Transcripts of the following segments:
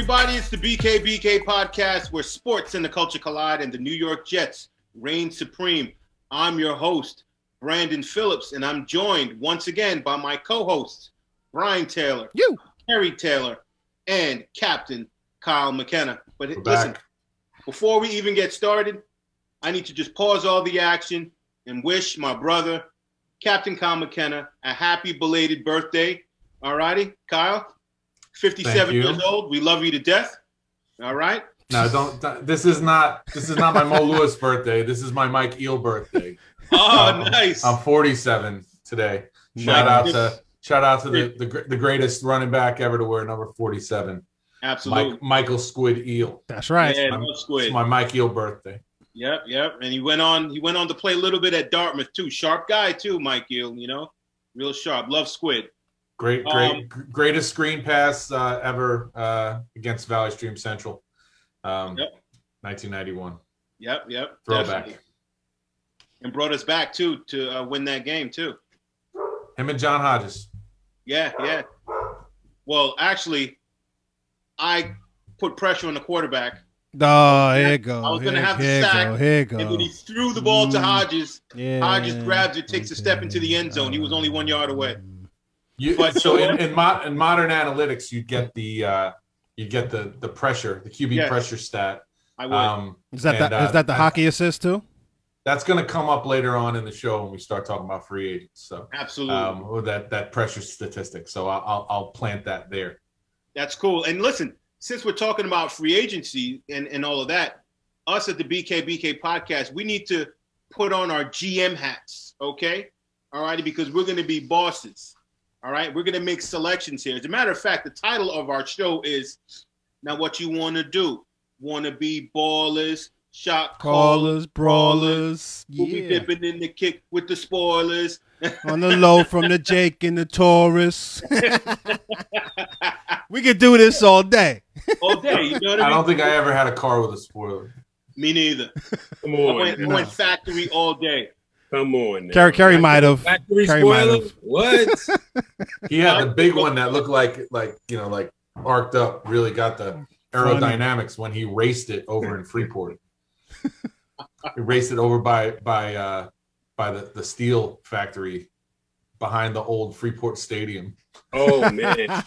everybody. It's the BKBK Podcast, where sports and the culture collide and the New York Jets reign supreme. I'm your host, Brandon Phillips, and I'm joined once again by my co-hosts, Brian Taylor, Kerry Taylor, and Captain Kyle McKenna. But listen, before we even get started, I need to just pause all the action and wish my brother, Captain Kyle McKenna, a happy belated birthday. All righty, Kyle? 57 years old. We love you to death. All right. No, don't. This is not my Mo Lewis birthday. This is my Mike Eel birthday. Oh, nice. I'm 47 today. Shout out to the greatest running back ever to wear number 47. Absolutely. Michael Squid Eel. That's right. Yeah, Squid. It's my Mike Eel birthday. Yep. And he went on to play a little bit at Dartmouth too. Sharp guy too, Mike Eel. Real sharp. Love Squid. Greatest screen pass ever against Valley Stream Central. 1991. Yep. Throwback. Definitely. And brought us back too to win that game too. Him and John Hodges. Yeah. Well, actually, I put pressure on the quarterback. Oh, here you go. I was going to have the sack. Here you go. And when he threw the ball to Hodges, Hodges grabs it, takes a step into the end zone. He was only 1 yard away. In modern analytics, you'd get the pressure, the QB pressure stat. I would. Is that the hockey assist too? That's going to come up later on in the show when we start talking about free agents. So absolutely, that pressure statistic. So I'll plant that there. That's cool. And listen, since we're talking about free agency and all of that, us at the BKBK Podcast, we need to put on our GM hats, okay? All righty, because we're going to be bosses. All right, we're going to make selections here. As a matter of fact, the title of our show is Now What You Want to Do. Want to be ballers, shot callers, brawlers. We'll be dipping in the kick with the spoilers. On the low from the Jake and the Taurus. We could do this all day. All day, you know what I mean? I don't think I ever had a car with a spoiler. Me neither. Come on. I went factory all day. Come on. Now. Kerry might have. Factory spoiler? What? He had the big one that looked like arced up. Really got the aerodynamics when he raced it over in Freeport. He raced it over by the steel factory behind the old Freeport Stadium. Oh man.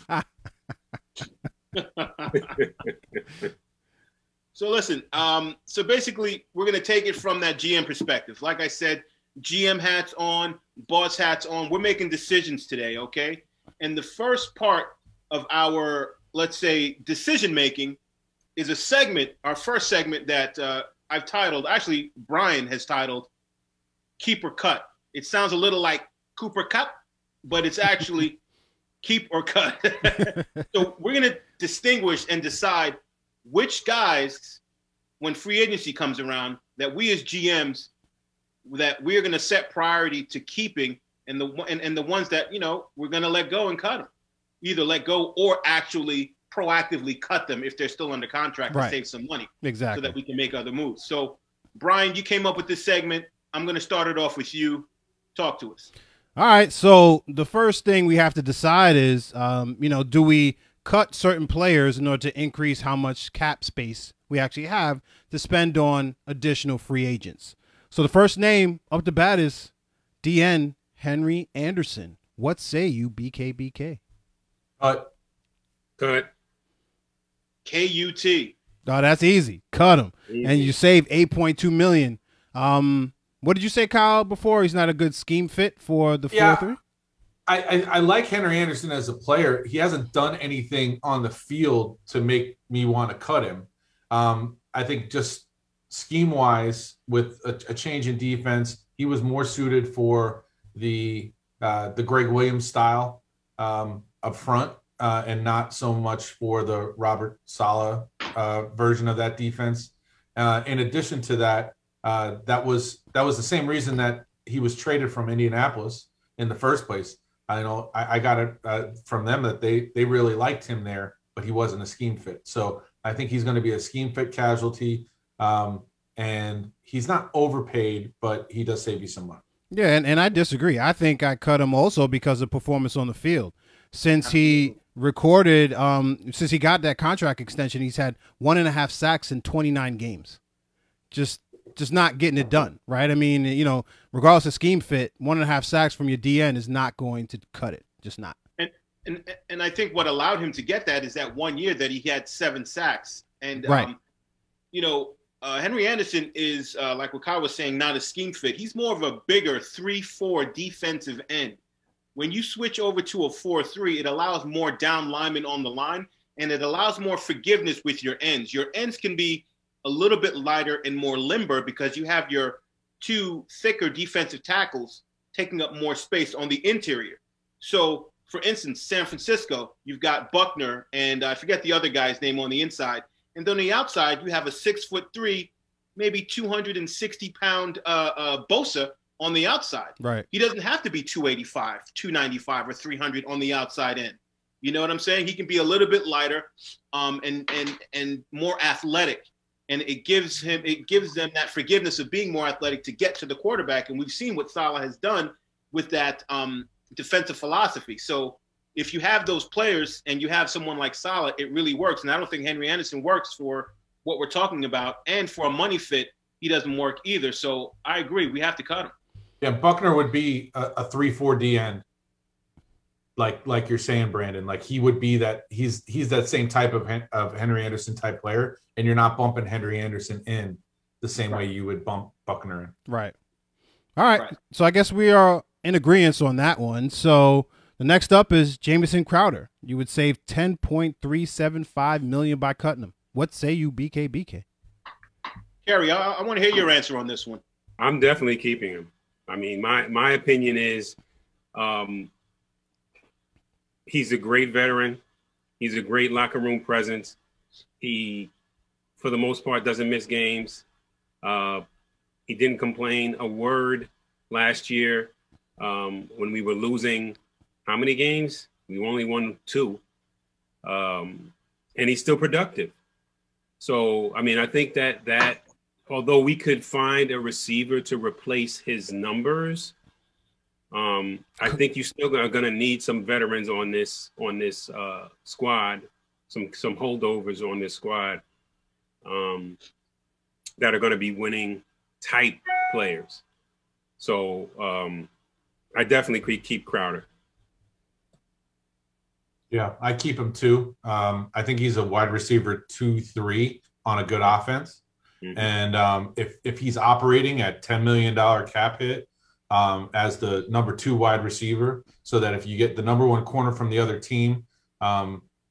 So listen, so basically we're going to take it from that GM perspective. Like I said, GM hats on, boss hats on. We're making decisions today, okay? And the first part of our, let's say, decision making is a segment, our first segment that I've titled, actually Brian has titled, Keep or Cut. It sounds a little like Cooper Cup, but it's actually keep or cut. So we're going to distinguish and decide which guys, when free agency comes around, that we as GMs, that we're going to set priority to keeping, and the ones that, we're going to let go and cut them. Either let go or actually proactively cut them if they're still under contract to save some money. Exactly. So that we can make other moves. So, Brian, you came up with this segment. I'm going to start it off with you. Talk to us. All right. So the first thing we have to decide is, do we cut certain players in order to increase how much cap space we actually have to spend on additional free agents? So the first name up the bat is DN Henry Anderson. What say you, BKBK? Cut. KUT. Oh, that's easy. Cut him. Easy. And you save $8.2 million. What did you say, Kyle, before? He's not a good scheme fit for the 4-3? I like Henry Anderson as a player. He hasn't done anything on the field to make me want to cut him. I think just scheme-wise, with a change in defense, he was more suited for the Greg Williams style up front, and not so much for the Robert Saleh version of that defense. In addition to that, that was the same reason that he was traded from Indianapolis in the first place. I got it from them that they really liked him there, but he wasn't a scheme fit. So I think he's going to be a scheme fit casualty, and he's not overpaid, but he does save you some money. Yeah, and I disagree. I think I cut him also because of performance on the field. Since he recorded, since he got that contract extension, he's had 1.5 sacks in 29 games. Just not getting it done, right? I mean, you know, regardless of scheme fit, 1.5 sacks from your DN is not going to cut it. Just not. And I think what allowed him to get that is that 1 year that he had 7 sacks. And, right. You know, Henry Anderson is, like what Kyle was saying, not a scheme fit. He's more of a bigger 3-4 defensive end. When you switch over to a 4-3, it allows more down linemen on the line, and it allows more forgiveness with your ends. Your ends can be a little bit lighter and more limber because you have your 2 thicker defensive tackles taking up more space on the interior. So, for instance, San Francisco, you've got Buckner, and I forget the other guy's name on the inside. And then on the outside, you have a 6'3", maybe 260-pound Bosa on the outside. Right. He doesn't have to be 285, 295, or 300 on the outside end. You know what I'm saying? He can be a little bit lighter, and more athletic. And it gives them that forgiveness of being more athletic to get to the quarterback. And we've seen what Saleh has done with that defensive philosophy. So if you have those players and you have someone like Saleh, it really works. And I don't think Henry Anderson works for what we're talking about. And for a money fit, he doesn't work either. So I agree. We have to cut him. Yeah, Buckner would be a 3-4 D end. Like you're saying, Brandon, like he would be that he's that same type of Henry Anderson type player, and you're not bumping Henry Anderson in the same way you would bump Buckner in. Right. All right. So I guess we are in agreement on that one. So the next up is Jamison Crowder. You would save $10.375 million by cutting him. What say you, BKBK? Kerry, I want to hear your answer on this one. I'm definitely keeping him. I mean, my opinion is he's a great veteran. He's a great locker room presence. He, for the most part, doesn't miss games. He didn't complain a word last year when we were losing how many games? We only won 2. And he's still productive. So, I mean, I think that although we could find a receiver to replace his numbers, I think you still are going to need some veterans on this squad, some holdovers on this squad that are going to be winning type players. So I definitely keep Crowder. Yeah, I keep him too. I think he's a wide receiver 2-3 on a good offense. Mm-hmm. And if he's operating at $10 million cap hit as the number 2 wide receiver, so that if you get the number 1 corner from the other team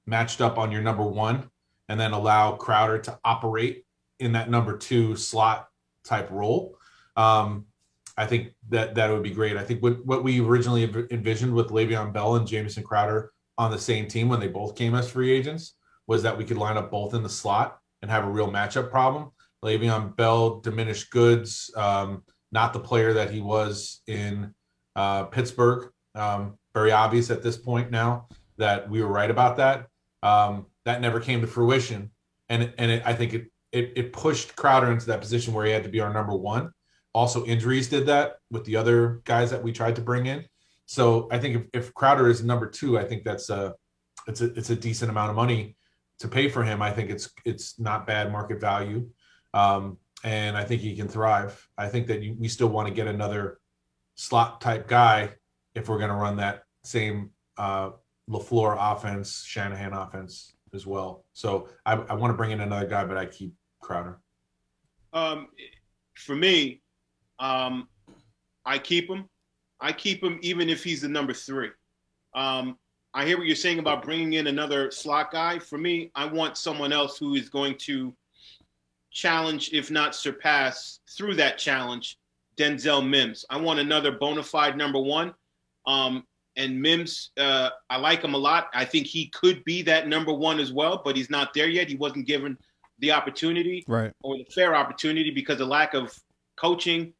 matched up on your number 1, and then allow Crowder to operate in that number 2 slot type role, I think that would be great. I think what we originally envisioned with Le'Veon Bell and Jamison Crowder on the same team when they both came as free agents was that we could line up both in the slot and have a real matchup problem. Le'Veon Bell, diminished goods, not the player that he was in Pittsburgh. Very obvious at this point now that we were right about that. That never came to fruition. And I think it pushed Crowder into that position where he had to be our number 1. Also, injuries did that with the other guys that we tried to bring in. So I think if Crowder is number 2, I think it's a decent amount of money to pay for him. I think it's not bad market value. And I think he can thrive. I think that we still want to get another slot type guy if we're going to run that same LaFleur offense, Shanahan offense as well. So I want to bring in another guy, but I keep Crowder. For me, I keep him. I keep him even if he's the number 3. I hear what you're saying about bringing in another slot guy. For me, I want someone else who is going to challenge, if not surpass, through that challenge, Denzel Mims. I want another bona fide number 1. And Mims, I like him a lot. I think he could be that number 1 as well, but he's not there yet. He wasn't given the opportunity, right, or the fair opportunity because of lack of coaching.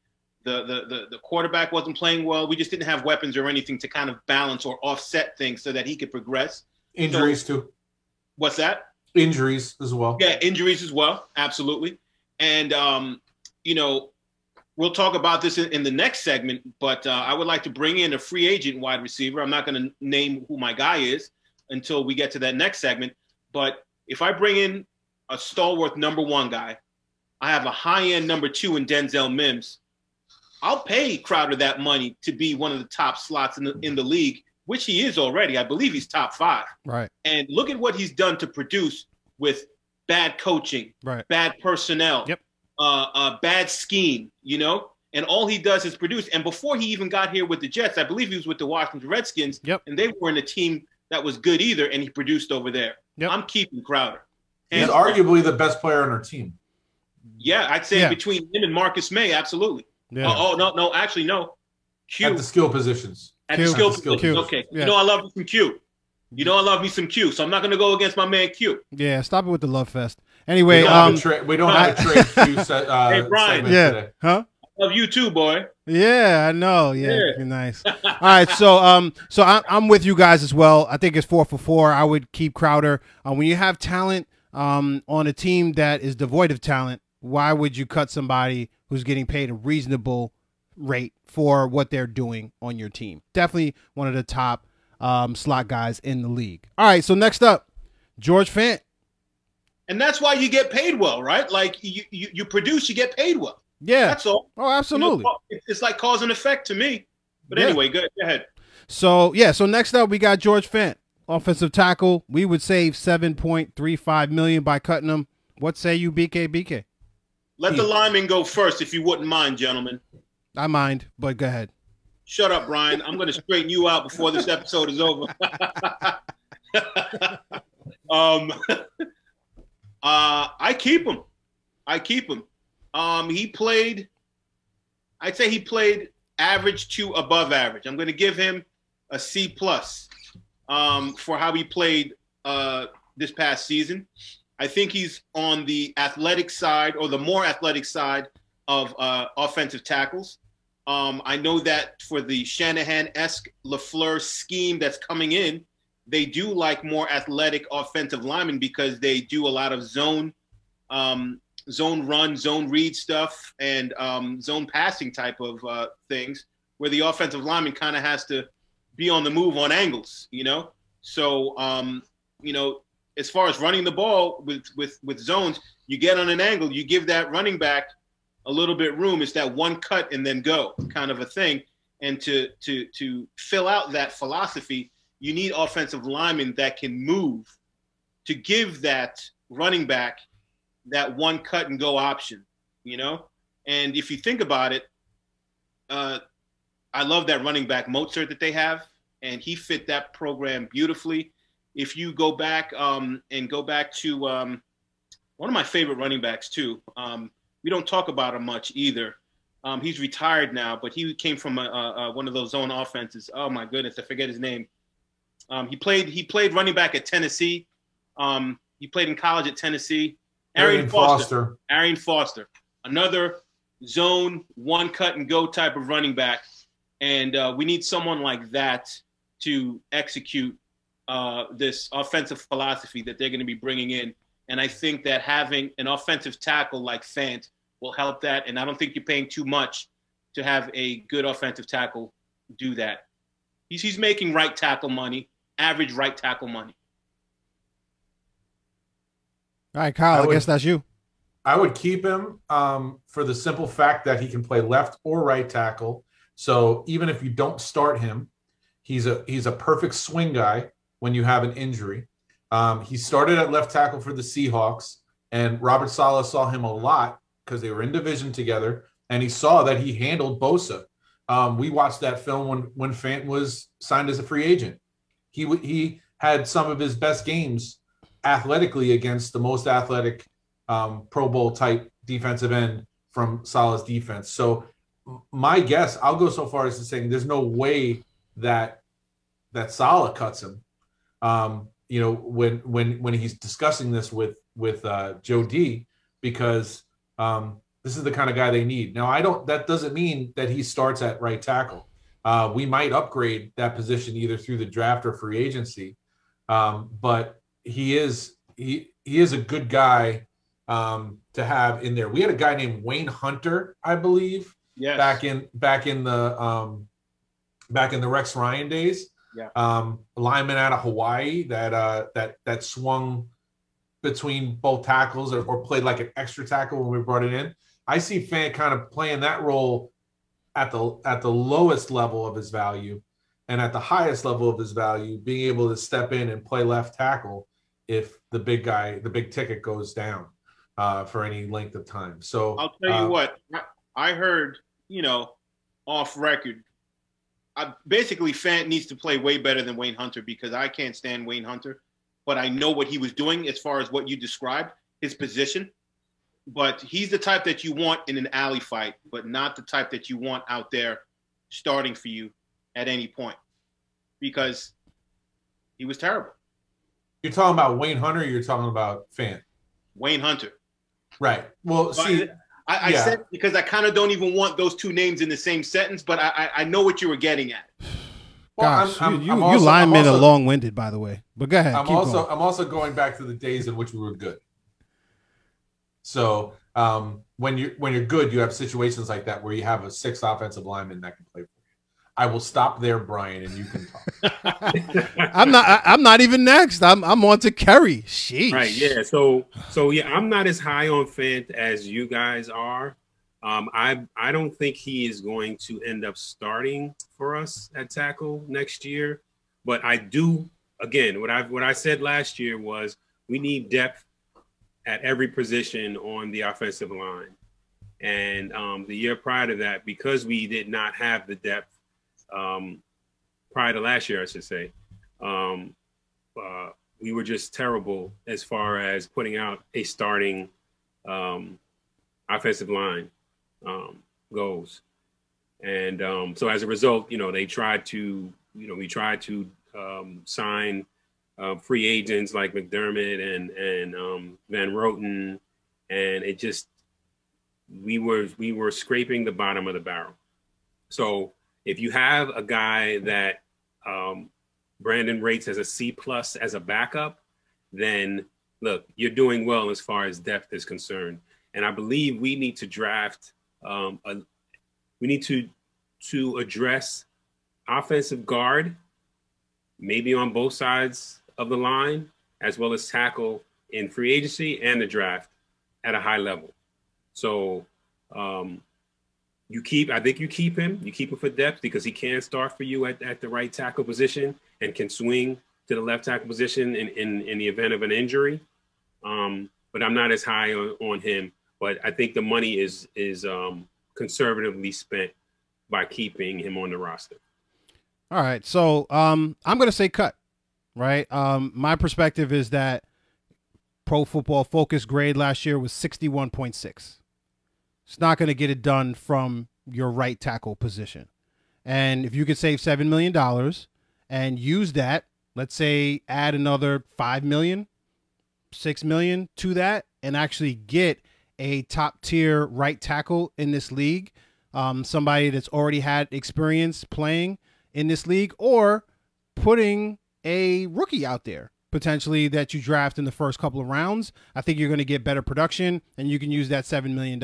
The quarterback wasn't playing well. We just didn't have weapons or anything to kind of balance or offset things so that he could progress. Injuries too. What's that? Injuries as well. Yeah, injuries as well. Absolutely. And, we'll talk about this in the next segment, but I would like to bring in a free agent wide receiver. I'm not going to name who my guy is, until we get to that next segment. But if I bring in a stalwart number 1 guy, I have a high-end number 2 in Denzel Mims, I'll pay Crowder that money to be one of the top slots in the league, which he is already. I believe he's top 5. Right. And look at what he's done to produce with bad coaching, bad personnel, bad scheme, and all he does is produce. And before he even got here with the Jets, I believe he was with the Washington Redskins, and they weren't a team that was good either, and he produced over there. I'm keeping Crowder. He's arguably the best player on our team. Yeah, I'd say between him and Marcus May, absolutely. Yeah. No, actually, no. Q. At the skill positions. At the skill positions, okay. Yeah. I love me some Q. I love me some Q, so I'm not going to go against my man Q. Yeah, stop it with the love fest. Anyway, we don't have a trade Q set. Hey, Brian. Today. Huh? I love you too, boy. Yeah, I know. Yeah, you're nice. All right, so I'm with you guys as well. I think it's 4 for 4. I would keep Crowder. When you have talent on a team that is devoid of talent, why would you cut somebody who's getting paid a reasonable rate for what they're doing on your team? Definitely one of the top slot guys in the league. All right, so next up, George Fant. And that's why you get paid well, right? Like you produce, you get paid well. Yeah. That's all. Oh, absolutely. It's like cause and effect to me. But anyway, go ahead. So next up we got George Fant, offensive tackle. We would save $7.35 million by cutting him. What say you, BKBK? Let the lineman go first, if you wouldn't mind, gentlemen. I mind, but go ahead. Shut up, Brian. I'm going to straighten you out before this episode is over. I keep him. I'd say he played average to above average. I'm going to give him a C+ for how he played this past season. I think he's on the athletic side, or the more athletic side of offensive tackles. I know that for the Shanahan-esque LaFleur scheme that's coming in, they do like more athletic offensive linemen because they do a lot of zone run, zone read stuff, and zone passing type of things, where the offensive lineman kind of has to be on the move on angles, So, as far as running the ball with zones, you get on an angle, you give that running back a little bit room. It's that one cut and then go kind of a thing. And to fill out that philosophy, you need offensive linemen that can move to give that running back that one cut and go option, And if you think about it, I love that running back Mozart that they have, and he fit that program beautifully. If you go back to one of my favorite running backs too, we don't talk about him much either. He's retired now, but he came from one of those zone offenses. Oh my goodness, I forget his name. He played running back at Tennessee. He played in college at Tennessee. Arian Foster, another zone one cut and go type of running back, and we need someone like that to execute this offensive philosophy that they're going to be bringing in. And I think that having an offensive tackle like Fant will help that. And I don't think you're paying too much to have a good offensive tackle do that. He's making right tackle money, average right tackle money. All right, Kyle, I guess that's you. I would keep him for the simple fact that he can play left or right tackle. So even if you don't start him, he's a perfect swing guy when you have an injury. He started at left tackle for the Seahawks, and Robert Saleh saw him a lot because they were in division together, and he saw that he handled Bosa. We watched that film when Fant was signed as a free agent. He had some of his best games athletically against the most athletic Pro Bowl type defensive end from Saleh's defense. So my guess, I'll go so far as to saying there's no way that Saleh cuts him. When he's discussing this with Joe D, because this is the kind of guy they need. Now, that doesn't mean that he starts at right tackle. We might upgrade that position either through the draft or free agency, but he is a good guy to have in there. We had a guy named Wayne Hunter, I believe, yes, back in the Rex Ryan days. Lineman out of Hawaii that swung between both tackles or played like an extra tackle when we brought it in. I see Fant kind of playing that role at the lowest level of his value, and at the highest level of his value, being able to step in and play left tackle if the big ticket goes down for any length of time. So I'll tell you what, I heard, off record, basically Fant needs to play way better than Wayne Hunter, because I can't stand Wayne Hunter, but I know what he was doing as far as what you described, his position. But he's the type that you want in an alley fight, but not the type that you want out there starting for you at any point, because he was terrible. You're talking about Wayne Hunter, or you're talking about Fant? Wayne Hunter. Right. Well, see, I said, because I kind of don't even want those two names in the same sentence, but I know what you were getting at. Gosh, you linemen are long-winded, by the way. But go ahead. I'm also going back to the days in which we were good. So when you're good, you have situations like that where you have a sixth offensive lineman that can play for you. I will stop there, Brian, and you can talk. I'm not even next. I'm on to Kerry. Sheesh. Right. Yeah. So yeah, I'm not as high on Fant as you guys are. I don't think he is going to end up starting for us at tackle next year, but I do. Again, what I said last year was we need depth at every position on the offensive line, and the year prior to that, because we did not have the depth. Prior to last year, I should say, we were just terrible as far as putting out a starting offensive line goes. And so as a result, we tried to sign free agents like McDermott and Van Roten, and it just, we were scraping the bottom of the barrel. So if you have a guy that Brandon rates as a C+ as a backup, then look, you're doing well as far as depth is concerned. And I believe we need to draft, we need to address offensive guard, maybe on both sides of the line, as well as tackle in free agency and the draft at a high level. So I think you keep him for depth, because he can start for you at the right tackle position and can swing to the left tackle position in the event of an injury. But I'm not as high on him, but I think the money is conservatively spent by keeping him on the roster. All right. So I'm going to say cut, right? My perspective is that Pro Football Focus grade last year was 61.6. It's not going to get it done from your right tackle position. And if you could save $7 million and use that, let's say add another $5 million, $6 million to that, and actually get a top tier right tackle in this league, somebody that's already had experience playing in this league, or putting a rookie out there potentially that you draft in the first couple of rounds, I think you're going to get better production, and you can use that $7 million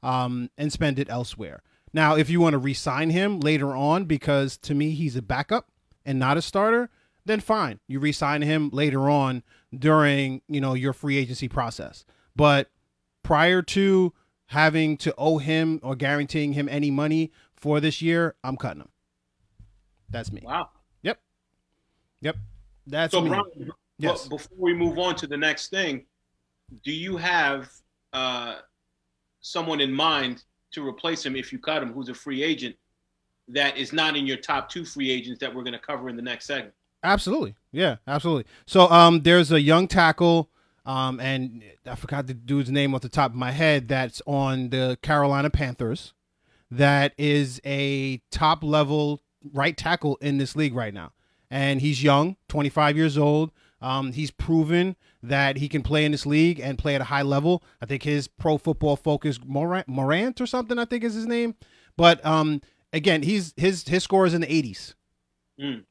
and spend it elsewhere. Now, if you want to re-sign him later on, because to me he's a backup and not a starter, then fine. You re-sign him later on during, your free agency process. But prior to having to owe him or guaranteeing him any money for this year, I'm cutting him. That's me. Wow. Yep. That's so, me. Brian, yes. Before we move on to the next thing, do you have someone in mind to replace him if you cut him, who's a free agent, that is not in your top two free agents that we're going to cover in the next segment? Absolutely. Yeah, absolutely. So there's a young tackle, and I forgot the dude's name off the top of my head, that's on the Carolina Panthers, that is a top-level right tackle in this league right now. And he's young, 25 years old. He's proven that he can play in this league and play at a high level. I think his Pro Football Focus, Morant or something, I think is his name. But again, his score is in the 80s,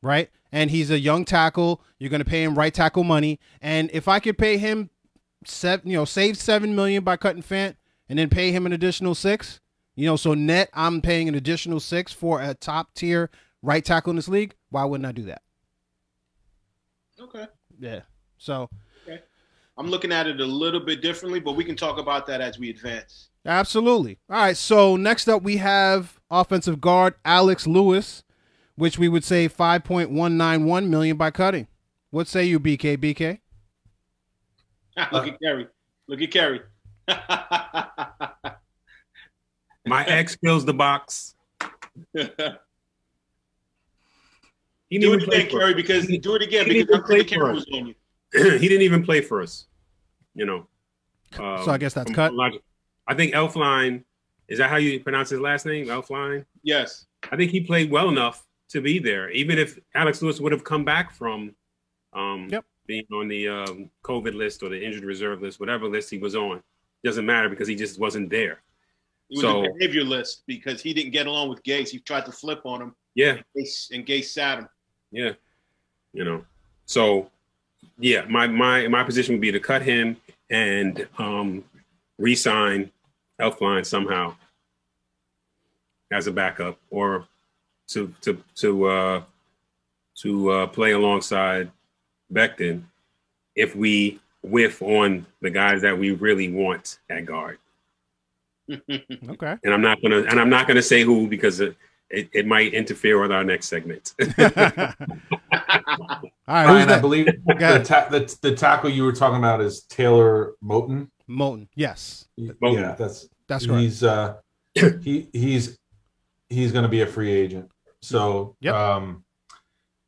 right? And he's a young tackle. You're going to pay him right tackle money. And if I could pay him, save $7 million by cutting Fant, and then pay him an additional $6 million, so net I'm paying an additional $6 million for a top tier right tackle in this league, why wouldn't I do that? Okay. Yeah. So. Okay. I'm looking at it a little bit differently, but we can talk about that as we advance. Absolutely. All right. So next up, we have offensive guard Alex Lewis, which we would say $5.191 million by cutting. What say you, BKBK? Look at Kerry. Look at Kerry. My ex fills the box. Do it again, Kerry, because do it again because I'm thinking Kerry was on you. He didn't even play for us. You know. So I guess that's cut. I think Elfline, is that how you pronounce his last name? Elfline? Yes. I think he played well enough to be there, even if Alex Lewis would have come back from being on the COVID list or the injured reserve list, whatever list he was on. Doesn't matter because he just wasn't there. It was a behavior list because he didn't get along with Gase. He tried to flip on him. Yeah. And Gase sat him. Yeah. You know. So, yeah, my position would be to cut him and re-sign Elfline somehow as a backup or to play alongside Becton if we whiff on the guys that we really want at guard. Okay. And I'm not gonna say who because it might interfere with our next segment. All right, Brian, I believe the tackle you were talking about is Taylor Moton. Moton, yes. Moton. Yeah, that's right. He's going to be a free agent, so Yep.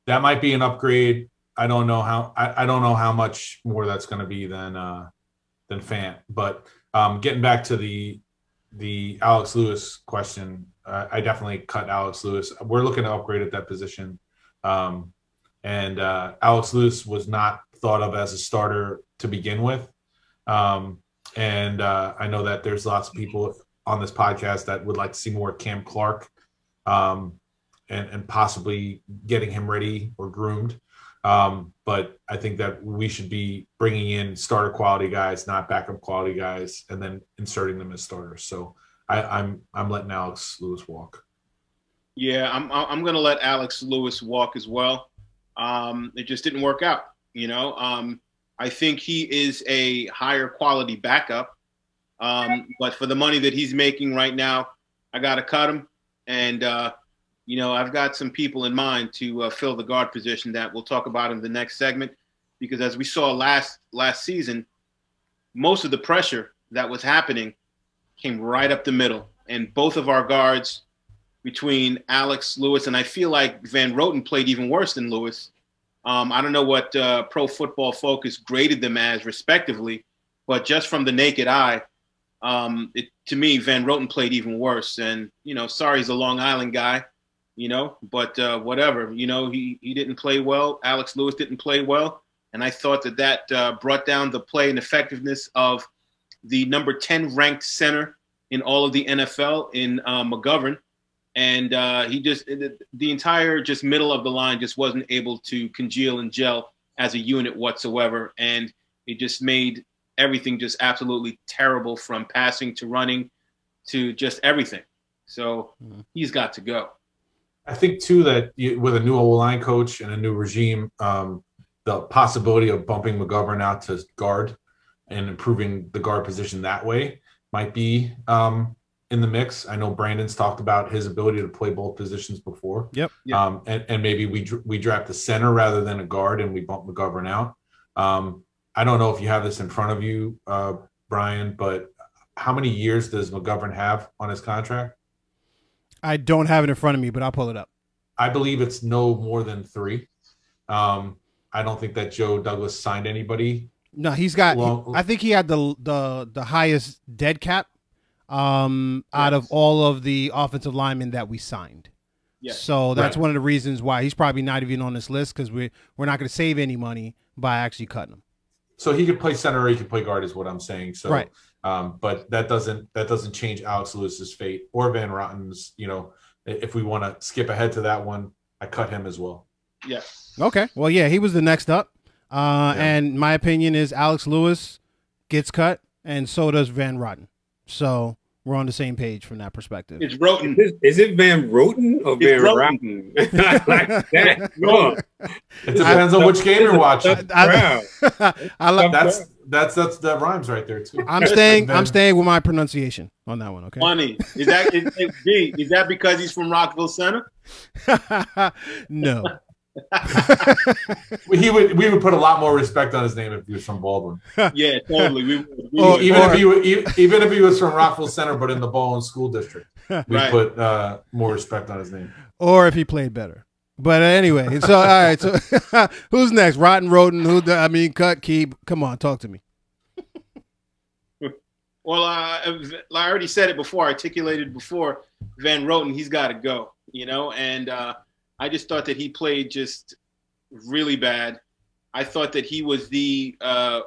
That might be an upgrade. I don't know how much more that's going to be than Fant. But getting back to the Alex Lewis question, I definitely cut Alex Lewis. We're looking to upgrade at that position, and Alex Lewis was not thought of as a starter to begin with. And I know that there's lots of people on this podcast that would like to see more Cam Clark, and possibly getting him ready or groomed. But I think that we should be bringing in starter quality guys, not backup quality guys, and then inserting them as starters. So I'm letting Alex Lewis walk. Yeah, I'm going to let Alex Lewis walk as well. It just didn't work out, you know. I think he is a higher quality backup, but for the money that he's making right now, I got to cut him. And you know, I've got some people in mind to fill the guard position that we'll talk about in the next segment, because as we saw last season, most of the pressure that was happening came right up the middle. And both of our guards, between Alex Lewis, and I feel like Van Roten played even worse than Lewis. I don't know what Pro Football Focus graded them as respectively, but just from the naked eye, to me, Van Roten played even worse. And, you know, sorry, he's a Long Island guy, you know, but whatever, you know, he didn't play well. Alex Lewis didn't play well. And I thought that brought down the play and effectiveness of the number 10 ranked center in all of the NFL in McGovern. And he just, the entire just middle of the line just wasn't able to congeal and gel as a unit whatsoever. And it just made everything just absolutely terrible, from passing to running to just everything. So he's got to go. I think, too, that with a new O-line coach and a new regime, the possibility of bumping McGovern out to guard and improving the guard position that way might be in the mix. I know Brandon's talked about his ability to play both positions before. Yep. And maybe we draft a center rather than a guard and we bump McGovern out. I don't know if you have this in front of you, Brian, but how many years does McGovern have on his contract? I don't have it in front of me, but I'll pull it up. I believe it's no more than 3. I don't think that Joe Douglas signed anybody. No, he's got. I think he had the highest dead cap out of all of the offensive linemen that we signed. Yes. So that's one of the reasons why he's probably not even on this list, because we're not going to save any money by actually cutting him. So he could play center or he could play guard, is what I'm saying. So, right. But that doesn't change Alex Lewis's fate or Van Rotten's. You know, if we want to skip ahead to that one, I cut him as well. Yes. Okay. Well, yeah, he was the next up. And my opinion is Alex Lewis gets cut, and so does Van Roten. So we're on the same page from that perspective. It's Roten. Is it Van Roten or Van Roten. Roten? Like that. Oh. It depends on which game you're watching. I like That rhymes right there too. I'm staying with my pronunciation on that one. Okay. Funny. Is that because he's from Rockville Center? No. we would put a lot more respect on his name if he was from Baldwin. Yeah, totally. We Even if he was from Rockville Center, but in the Baldwin School District, we put more respect on his name. Or if he played better. But anyway, so all right. So who's next? Rotten Roten? Cut, keep. Come on, talk to me. Well, I already said it before, articulated before. Van Roten, he's got to go. And I just thought that he played just really bad. I thought that he was the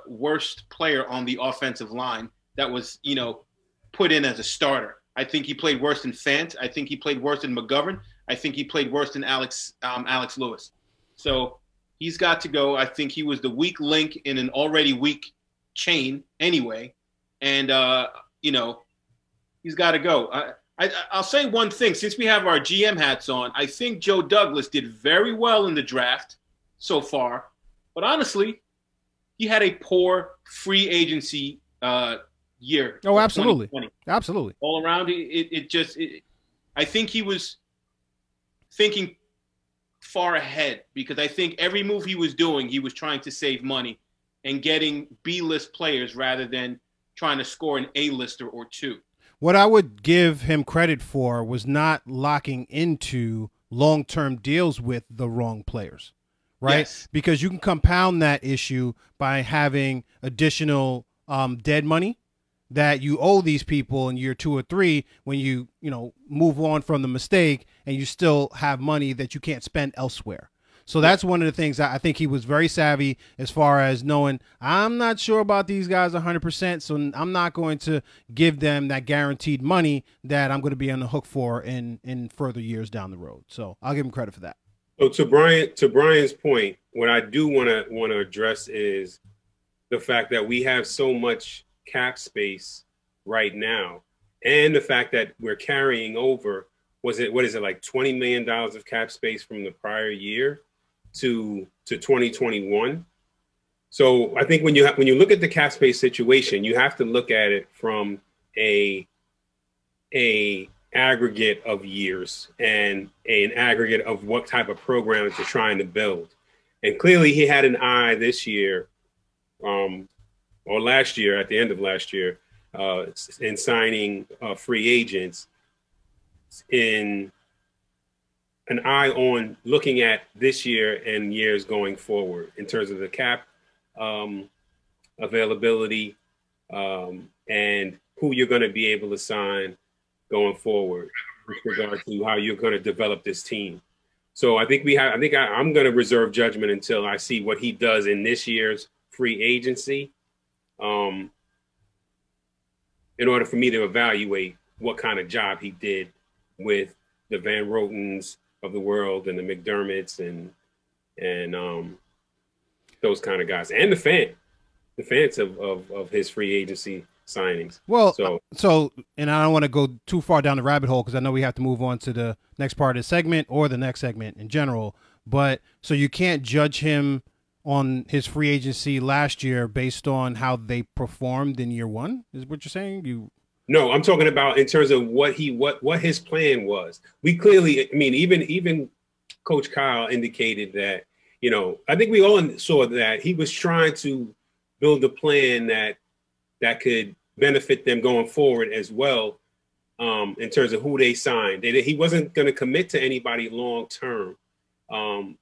worst player on the offensive line that was, put in as a starter. I think he played worse than Fant. I think he played worse than McGovern. I think he played worse than Alex Lewis. So he's got to go. I think he was the weak link in an already weak chain anyway. And, he's got to go. I'll say one thing. Since we have our GM hats on, I think Joe Douglas did very well in the draft so far. But honestly, he had a poor free agency year. Oh, absolutely. Absolutely. All around, I think he was thinking far ahead, because I think every move he was doing, he was trying to save money and getting B-list players rather than trying to score an A-lister or two. What I would give him credit for was not locking into long-term deals with the wrong players, right? Yes. Because you can compound that issue by having additional dead money that you owe these people in year 2 or 3 when you move on from the mistake, and you still have money that you can't spend elsewhere. So that's one of the things I think he was very savvy as far as knowing, I'm not sure about these guys 100%, so I'm not going to give them that guaranteed money that I'm going to be on the hook for in further years down the road. So I'll give him credit for that. So to Brian's point, what I do want to address is the fact that we have so much cap space right now, and the fact that we're carrying over, what is it, like $20 million of cap space from the prior year to 2021. So I think when you look at the cap space situation, you have to look at it from a aggregate of years and an aggregate of what type of program that you're trying to build. And clearly he had an eye this year, or last year, at the end of last year, in signing free agents, in an eye on looking at this year and years going forward in terms of the cap availability and who you're going to be able to sign going forward with regard to how you're going to develop this team. So I think I'm going to reserve judgment until I see what he does in this year's free agency, in order for me to evaluate what kind of job he did with the Van Rotens of the world and the McDermotts and those kind of guys, and the fans of his free agency signings. Well, so and I don't want to go too far down the rabbit hole, because I know we have to move on to the next part of the segment or the next segment in general. But so you can't judge him on his free agency last year based on how they performed in year 1, is what you're saying? No, I'm talking about in terms of what his plan was. We clearly, even Coach Kyle indicated that, I think we all saw that he was trying to build a plan that could benefit them going forward as well, in terms of who they signed. He wasn't going to commit to anybody long term,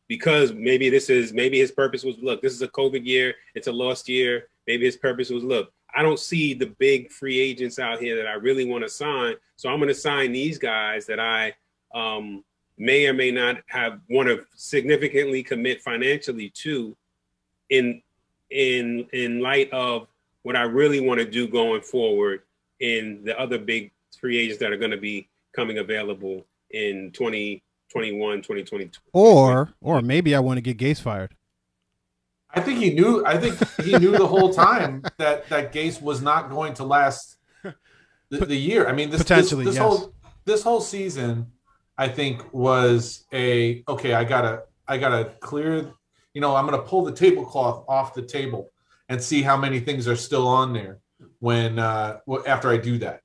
because maybe his purpose was, look, this is a COVID year, it's a lost year. Maybe his purpose was, look, I don't see the big free agents out here that I really want to sign, so I'm going to sign these guys that I may or may not want to significantly commit financially to, in light of what I really want to do going forward in the other big free agents that are going to be coming available in 2021, 2022. Or maybe I want to get Gase fired. I think he knew the whole time that Gase was not going to last the year. I mean, potentially this whole season, I think was okay. I gotta clear. You know, I'm gonna pull the tablecloth off the table and see how many things are still on there when after I do that,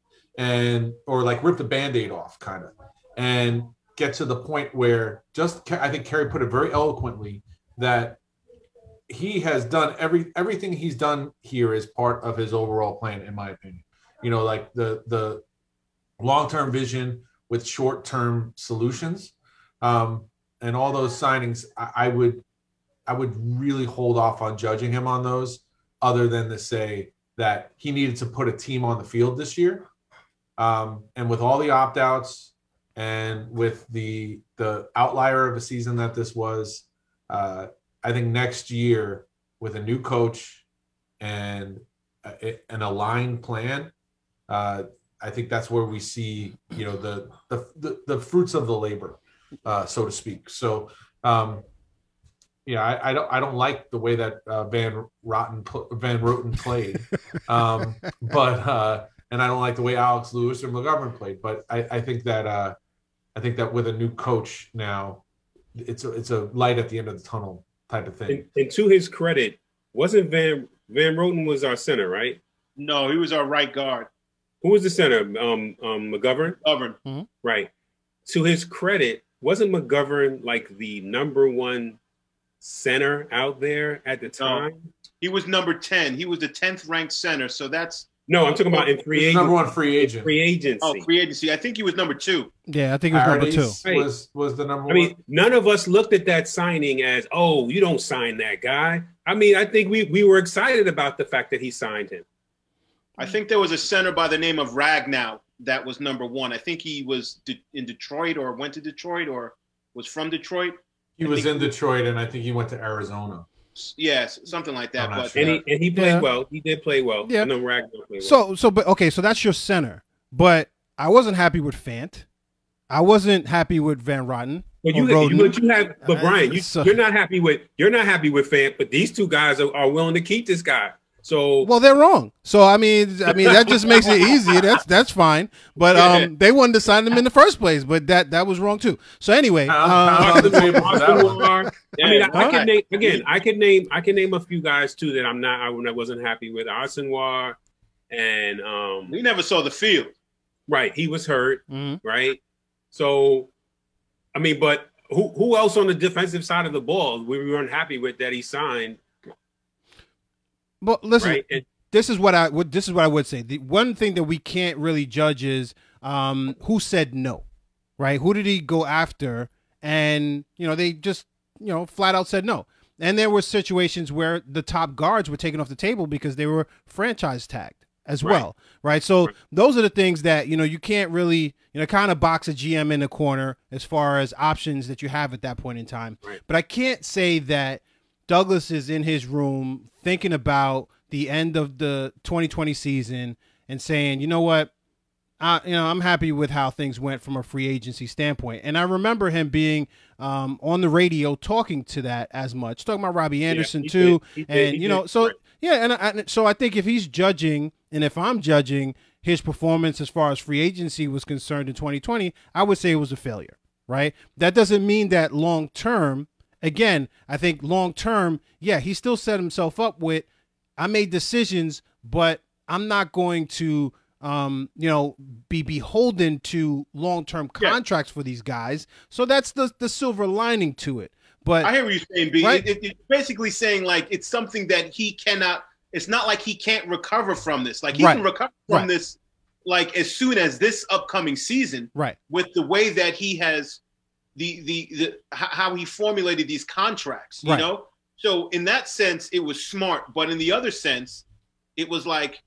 or like rip the Band-Aid off, kind of, and get to the point where I think Kerry put it very eloquently that he has done everything he's done here is part of his overall plan, in my opinion. You know, like the long-term vision with short-term solutions, and all those signings. I would really hold off on judging him on those, other than to say that he needed to put a team on the field this year, and with all the opt-outs and with the outlier of a season that this was. I think next year, with a new coach and an aligned plan, I think that's where we see, you know, the fruits of the labor, so to speak. So, yeah, I don't like the way that Van Roten played, but and I don't like the way Alex Lewis or McGovern played. But I think that with a new coach now, it's a light at the end of the tunnel type of thing. And to his credit, wasn't Van Roten was our center, right? No, he was our right guard. Who was the center? McGovern? McGovern. Mm-hmm. Right. To his credit, wasn't McGovern like the number one center out there at the time? No, he was number 10. He was the 10th ranked center. So that's no, I'm talking about in free agency. Number one free agent. Free agency. Oh, free agency. I think he was number 2. Yeah, I think it was number 2. Was the number one. I mean, none of us looked at that signing as, oh, you don't sign that guy. I mean, I think we were excited about the fact that he signed him. I think there was a center by the name of Ragnow that was number 1. I think he was in Detroit, or went to Detroit, or was from Detroit. He was in Detroit, and I think he went to Arizona. Yes, something like that. But Sure. And he played well. He did play well. Yeah. I know Ragnow played well. So that's your center. But I wasn't happy with Fant. I wasn't happy with Van Roten. But Brian, you're not happy with Fant. But these two guys are willing to keep this guy. So well, they're wrong. So I mean that just makes it easy. That's fine. But they wanted to sign them in the first place. But that was wrong too. So anyway, I can name a few guys too that I wasn't happy with. Arsenoir, and we never saw the field. Right, he was hurt. Mm-hmm. Right, so I mean, but who else on the defensive side of the ball we weren't happy with that he signed? But listen, right? This is what I would say. The one thing that we can't really judge is who said no, right? Who did he go after? And they just flat out said no. And there were situations where the top guards were taken off the table because they were franchise tagged as well, right? So those are the things that you can't really kind of box a GM in the corner as far as options that you have at that point in time. Right. But I can't say that Douglas is in his room thinking about the end of the 2020 season and saying, you know what, I'm happy with how things went from a free agency standpoint. And I remember him being on the radio talking to that as much, talking about Robbie Anderson too. So I think if he's judging, and if I'm judging his performance as far as free agency was concerned in 2020, I would say it was a failure, right? That doesn't mean that long term. Again, I think long term, he still set himself up with, I made decisions, but I'm not going to, be beholden to long-term contracts for these guys. So that's the silver lining to it. But I hear what you're saying, B. Right? It's basically saying like it's something that he cannot. It's not like he can't recover from this. Like he can recover from this, like as soon as this upcoming season. Right. With the way that he has. How he formulated these contracts, you know? So in that sense, it was smart. But in the other sense, it was like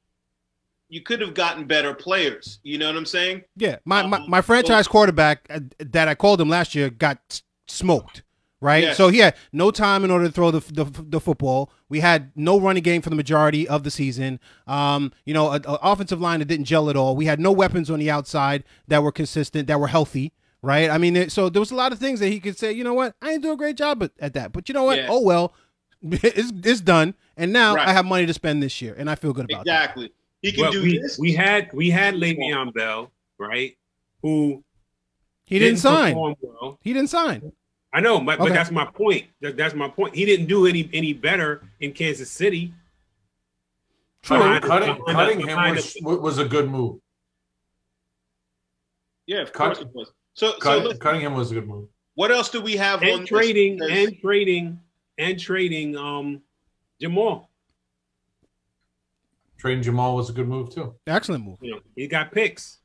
you could have gotten better players. You know what I'm saying? Yeah. My franchise quarterback that I called him last year got smoked, right? Yes. So he had no time in order to throw the football. We had no running game for the majority of the season. An offensive line that didn't gel at all. We had no weapons on the outside that were consistent, that were healthy. Right. I mean, so there was a lot of things that he could say, you know what, I didn't do a great job at that. But you know what? Yeah. Oh, well, it's done. And now I have money to spend this year. And I feel good about that. Exactly. He can do this. We had Le'Veon Bell, right? Who he didn't sign. Well. He didn't sign. I know, but that's my point. That's my point. He didn't do any better in Kansas City. Cutting him was a good move. Yeah, of course it was. So cutting him was a good move. What else do we have on trading Jamal? Trading Jamal was a good move too. Excellent move. You know, he got picks.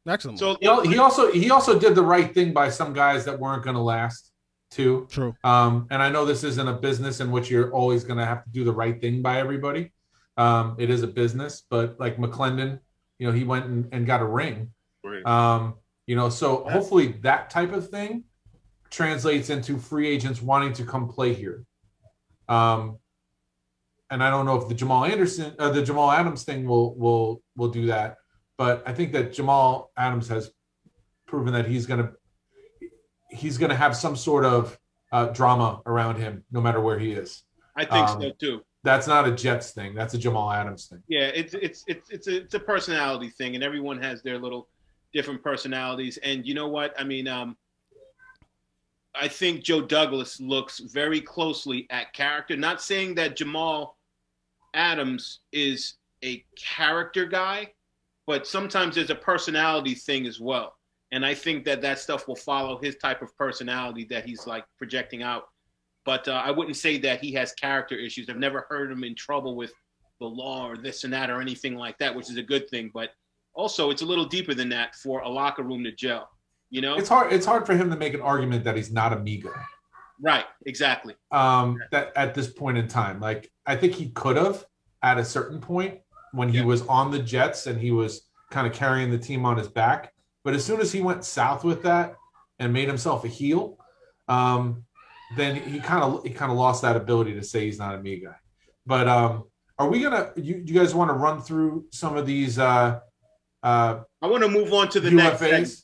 Excellent. So he also did the right thing by some guys that weren't going to last too. True. And I know this isn't a business in which you're always going to have to do the right thing by everybody. It is a business, but like McClendon, you know, he went and got a ring. Right. You know, so hopefully that type of thing translates into free agents wanting to come play here. And I don't know if the Jamal Adams thing will do that, but I think that Jamal Adams has proven that he's gonna have some sort of drama around him no matter where he is. I think so too. That's not a Jets thing. That's a Jamal Adams thing. Yeah, it's a personality thing, and everyone has their little different personalities. And you know what? I mean, I think Joe Douglas looks very closely at character. Not saying that Jamal Adams is a character guy, but sometimes there's a personality thing as well. And I think that stuff will follow his type of personality that he's like projecting out. But I wouldn't say that he has character issues. I've never heard him in trouble with the law or this and that or anything like that, which is a good thing. But also, it's a little deeper than that for a locker room to gel. You know, it's hard for him to make an argument that he's not amigo. Right. Exactly. That at this point in time, like I think he could have at a certain point when he was on the Jets and he was kind of carrying the team on his back. But as soon as he went south with that and made himself a heel, then he kind of lost that ability to say he's not a me guy. But are we gonna? You guys want to run through some of these? I want to move on to the UFAs? next segment.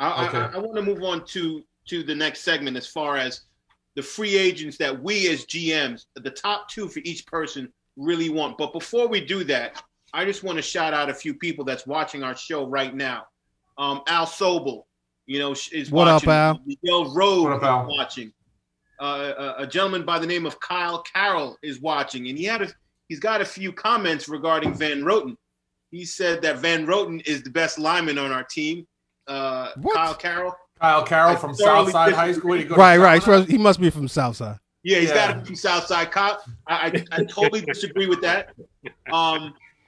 Okay. I want to move on to the next segment as far as the free agents that we as GMs, the top two for each person, really want. But before we do that, I just want to shout out a few people that's watching our show right now. Al Sobel, you know, is what watching. Up, Al? Miguel Rowe What up, Al? is watching. A gentleman by the name of Kyle Carroll is watching, and he's got a few comments regarding Van Roten. He said that Van Roten is the best lineman on our team. Kyle Carroll. Kyle Carroll from Southside High School. Where you go to Right. Southside? He must be from Southside. Yeah, he's got to be from Southside. Kyle, I totally disagree with that.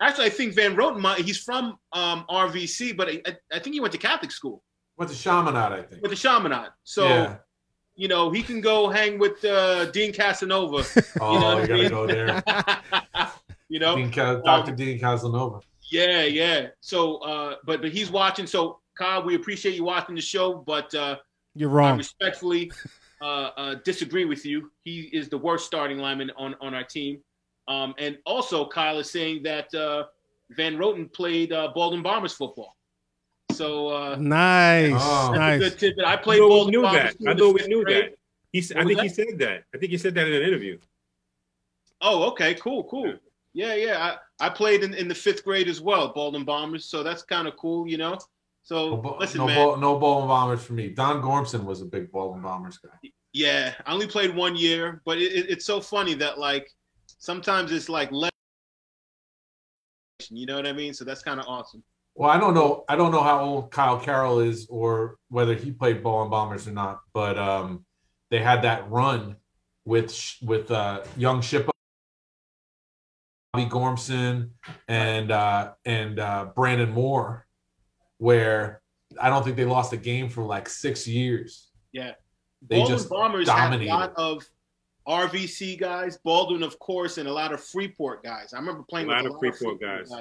Actually, I think Van Roten, he's from RVC, but I think he went to Catholic school. Went to Chaminade, I think. With the Chaminade. So, yeah. You know, he can go hang with Dean Casanova. Oh, you know you gotta go there. You know, Dr. Dean Casanova. Yeah. So, but he's watching. So, Kyle, we appreciate you watching the show, but you're wrong. I respectfully disagree with you. He is the worst starting lineman on our team. And also, Kyle is saying that Van Roten played Baldwin Bombers football. So nice. That's a good tidbit. I played Baldwin Bombers. I thought we knew that. He said that. I think he said that in an interview. Oh, okay, cool. Yeah. I played in the 5th grade as well, Baldwin Bombers. So that's kind of cool, you know. So listen, man. No Baldwin Bombers for me. Don Gormson was a big Baldwin Bombers guy. Yeah, I only played 1 year, but it's so funny that like sometimes it's like you know what I mean? So that's kind of awesome. Well, I don't know how old Kyle Carroll is or whether he played Baldwin Bombers or not, but they had that run with young Shippo, Bobby Gormson, and Brandon Moore, where I don't think they lost a game for like 6 years. Yeah. They Baldwin just Bombers dominated. had a lot of RVC guys, Baldwin, of course, and a lot of Freeport guys. I remember playing with a lot of Freeport guys.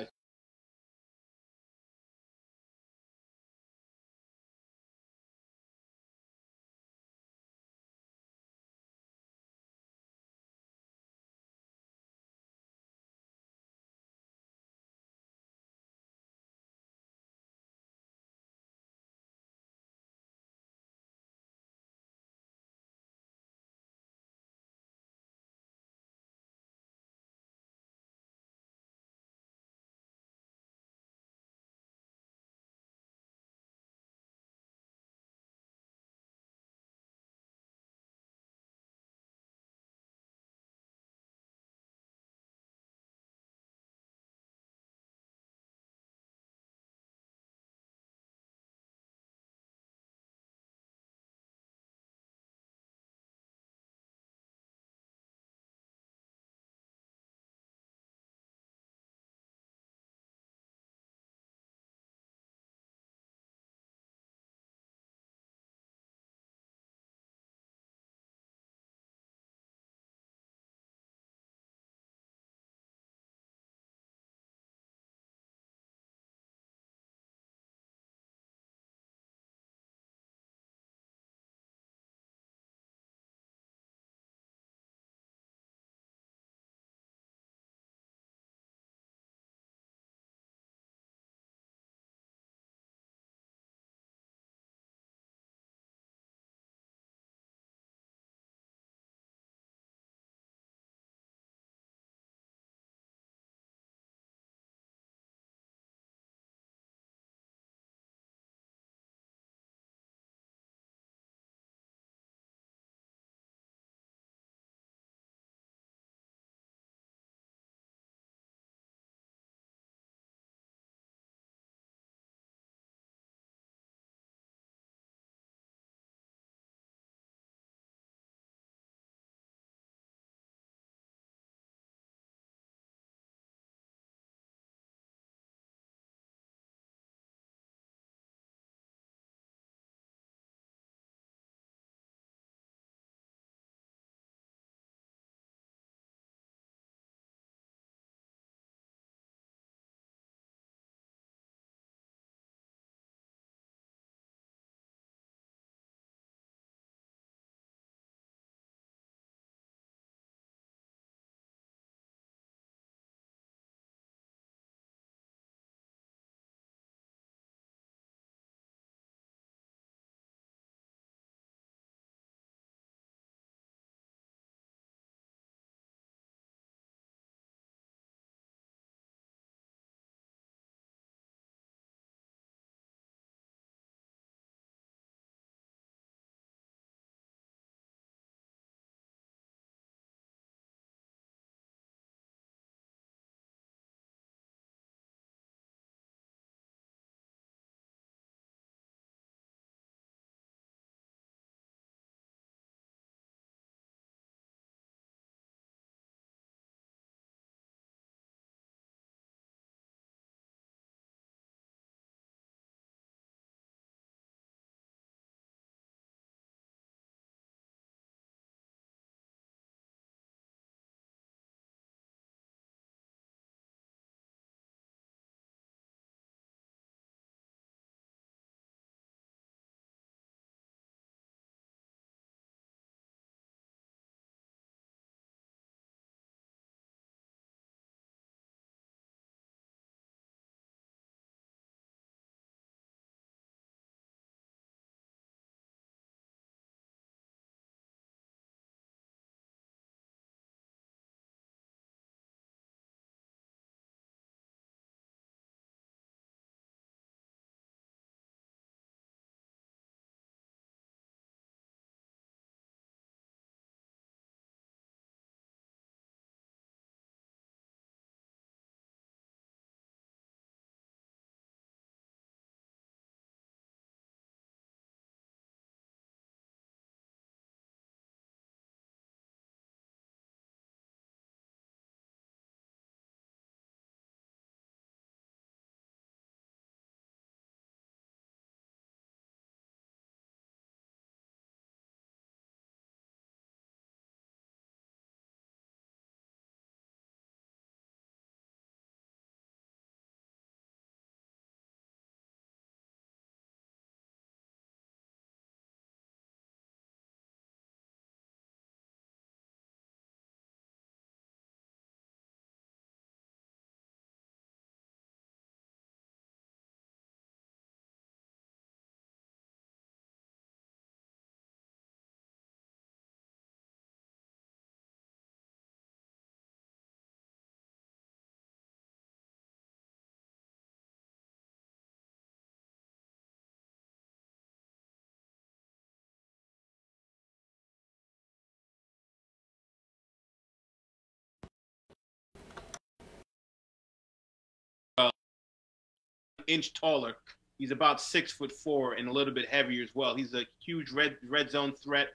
inch taller. He's about 6'4" and a little bit heavier as well. He's a huge red zone threat.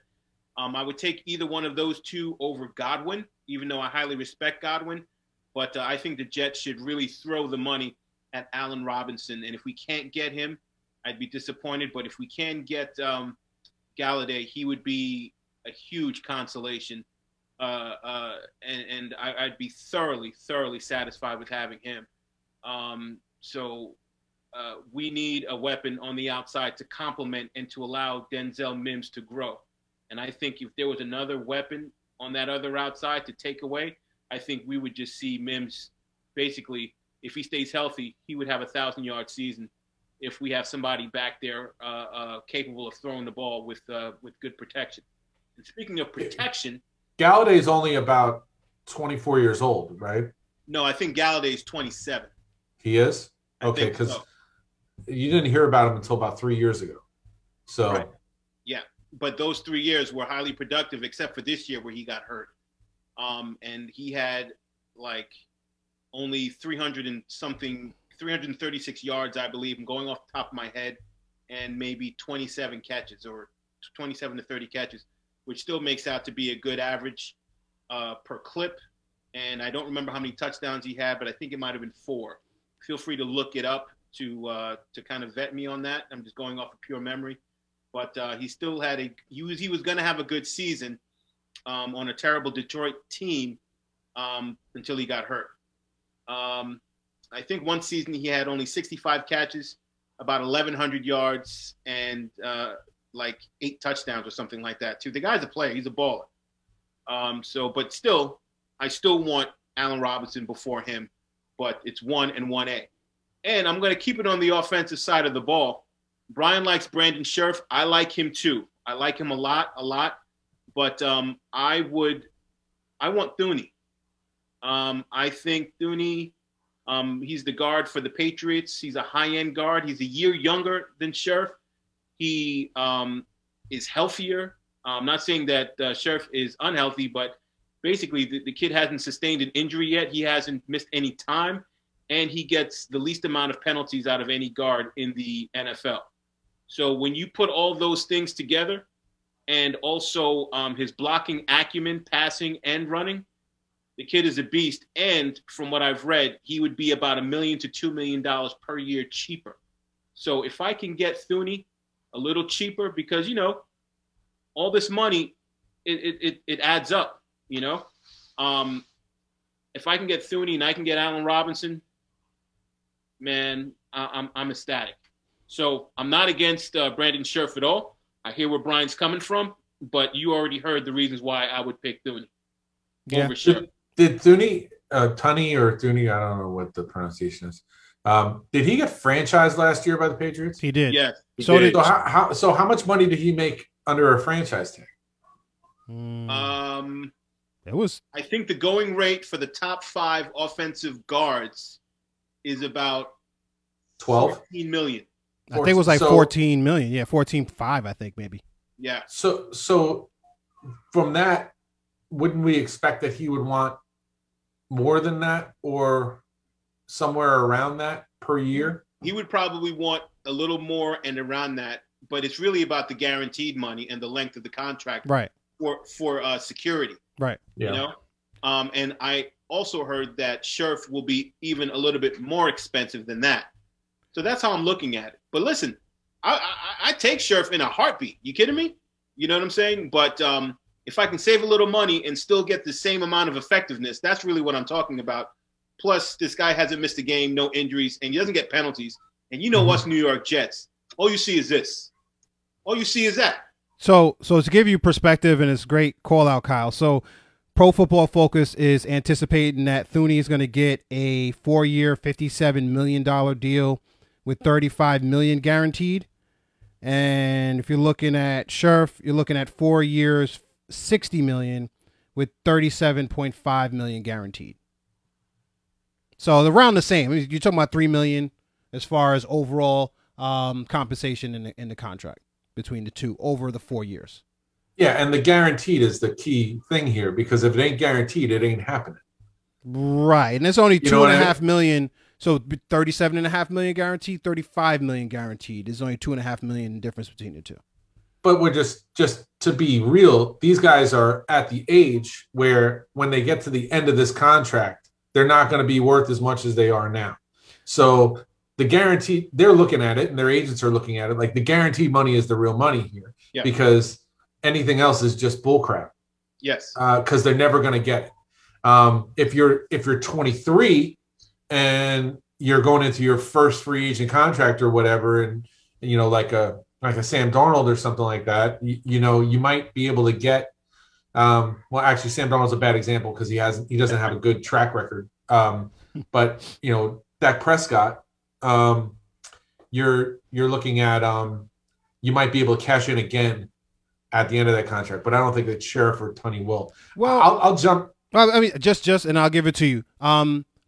I would take either one of those two over Godwin, even though I highly respect Godwin. But I think the Jets should really throw the money at Allen Robinson. And if we can't get him, I'd be disappointed. But if we can get Galladay, he would be a huge consolation. And I'd be thoroughly satisfied with having him. So we need a weapon on the outside to complement and to allow Denzel Mims to grow. And I think if there was another weapon on that other outside to take away, I think we would just see Mims basically, if he stays healthy, he would have a 1,000-yard season if we have somebody back there capable of throwing the ball with good protection. And speaking of protection, Galladay is only about 24 years old, right? No, I think Galladay is 27. He is? Okay, because you didn't hear about him until about 3 years ago. So, right. Yeah, but those 3 years were highly productive, except for this year where he got hurt. And he had like only 336 yards, I believe. I'm going off the top of my head, and maybe 27 catches or 27 to 30 catches, which still makes out to be a good average per clip. And I don't remember how many touchdowns he had, but I think it might have been 4. Feel free to look it up to kind of vet me on that. I'm just going off of pure memory. But he still had he was going to have a good season on a terrible Detroit team until he got hurt. I think one season he had only 65 catches, about 1,100 yards, and like 8 touchdowns or something like that too. The guy's a player. He's a baller. But still, I still want Allen Robinson before him, but it's 1 and 1A. And I'm going to keep it on the offensive side of the ball. Brian likes Brandon Scherf. I like him too. I like him a lot. But I want Thuney. I think Thuney, he's the guard for the Patriots. He's a high-end guard. He's a year younger than Scherf. He is healthier. I'm not saying that Scherf is unhealthy, but basically the kid hasn't sustained an injury yet. He hasn't missed any time, and he gets the least amount of penalties out of any guard in the NFL. So when you put all those things together, and also his blocking acumen, passing and running, the kid is a beast. And from what I've read, he would be about $1 million to $2 million per year cheaper. So if I can get Thuney a little cheaper, because, all this money, it adds up, If I can get Thuney and I can get Allen Robinson, man, I'm ecstatic. So I'm not against Brandon Scherf at all. I hear where Brian's coming from, but you already heard the reasons why I would pick Thuney over Scherf. Did Thuney, Tunney or Thuney, I don't know what the pronunciation is. Did he get franchised last year by the Patriots? He did. Yes. So how much money did he make under a franchise tag? It was. I think the going rate for the top 5 offensive guards is about 12 million. I think it was like 14 million. Yeah, 14.5, I think maybe. Yeah. So from that, wouldn't we expect that he would want more than that or somewhere around that per year? He would probably want a little more and around that, but it's really about the guaranteed money and the length of the contract, right? For security, right? Yeah. And I also heard that Scherf will be even a little bit more expensive than that. So that's how I'm looking at it. But listen, I take Scherf in a heartbeat. You kidding me? You know what I'm saying? But if I can save a little money and still get the same amount of effectiveness, that's really what I'm talking about. Plus, this guy hasn't missed a game, no injuries, and he doesn't get penalties. And you know what's New York Jets? All you see is this. All you see is that. So to give you perspective, and it's great call out, Kyle. So Pro Football Focus is anticipating that Thuney is going to get a 4-year, $57 million deal with $35 million guaranteed. And if you're looking at Scherf, you're looking at 4 years, $60 million with $37.5 million guaranteed. So around the same. You're talking about $3 million as far as overall compensation in the contract between the two over the 4 years. Yeah, and the guaranteed is the key thing here, because if it ain't guaranteed, it ain't happening. Right, and it's only $2.5 million So 37.5 million guaranteed, 35 million guaranteed. There's only 2.5 million difference between the two. But we're just to be real, these guys are at the age where when they get to the end of this contract, they're not going to be worth as much as they are now. So the guarantee, they're looking at it and their agents are looking at it like the guaranteed money is the real money here, because anything else is just bullcrap. Yes. Because they're never going to get it. If you're 23 and you're going into your first free agent contract or whatever, and like a Sam Darnold or something like that, you might be able to get. Well, actually, Sam Darnold's a bad example because he doesn't have a good track record. But Dak Prescott, you're looking at you might be able to cash in again at the end of that contract, but I don't think that Sheriff or Tunney will. Well, I'll jump. Well, I mean, just, and I'll give it to you.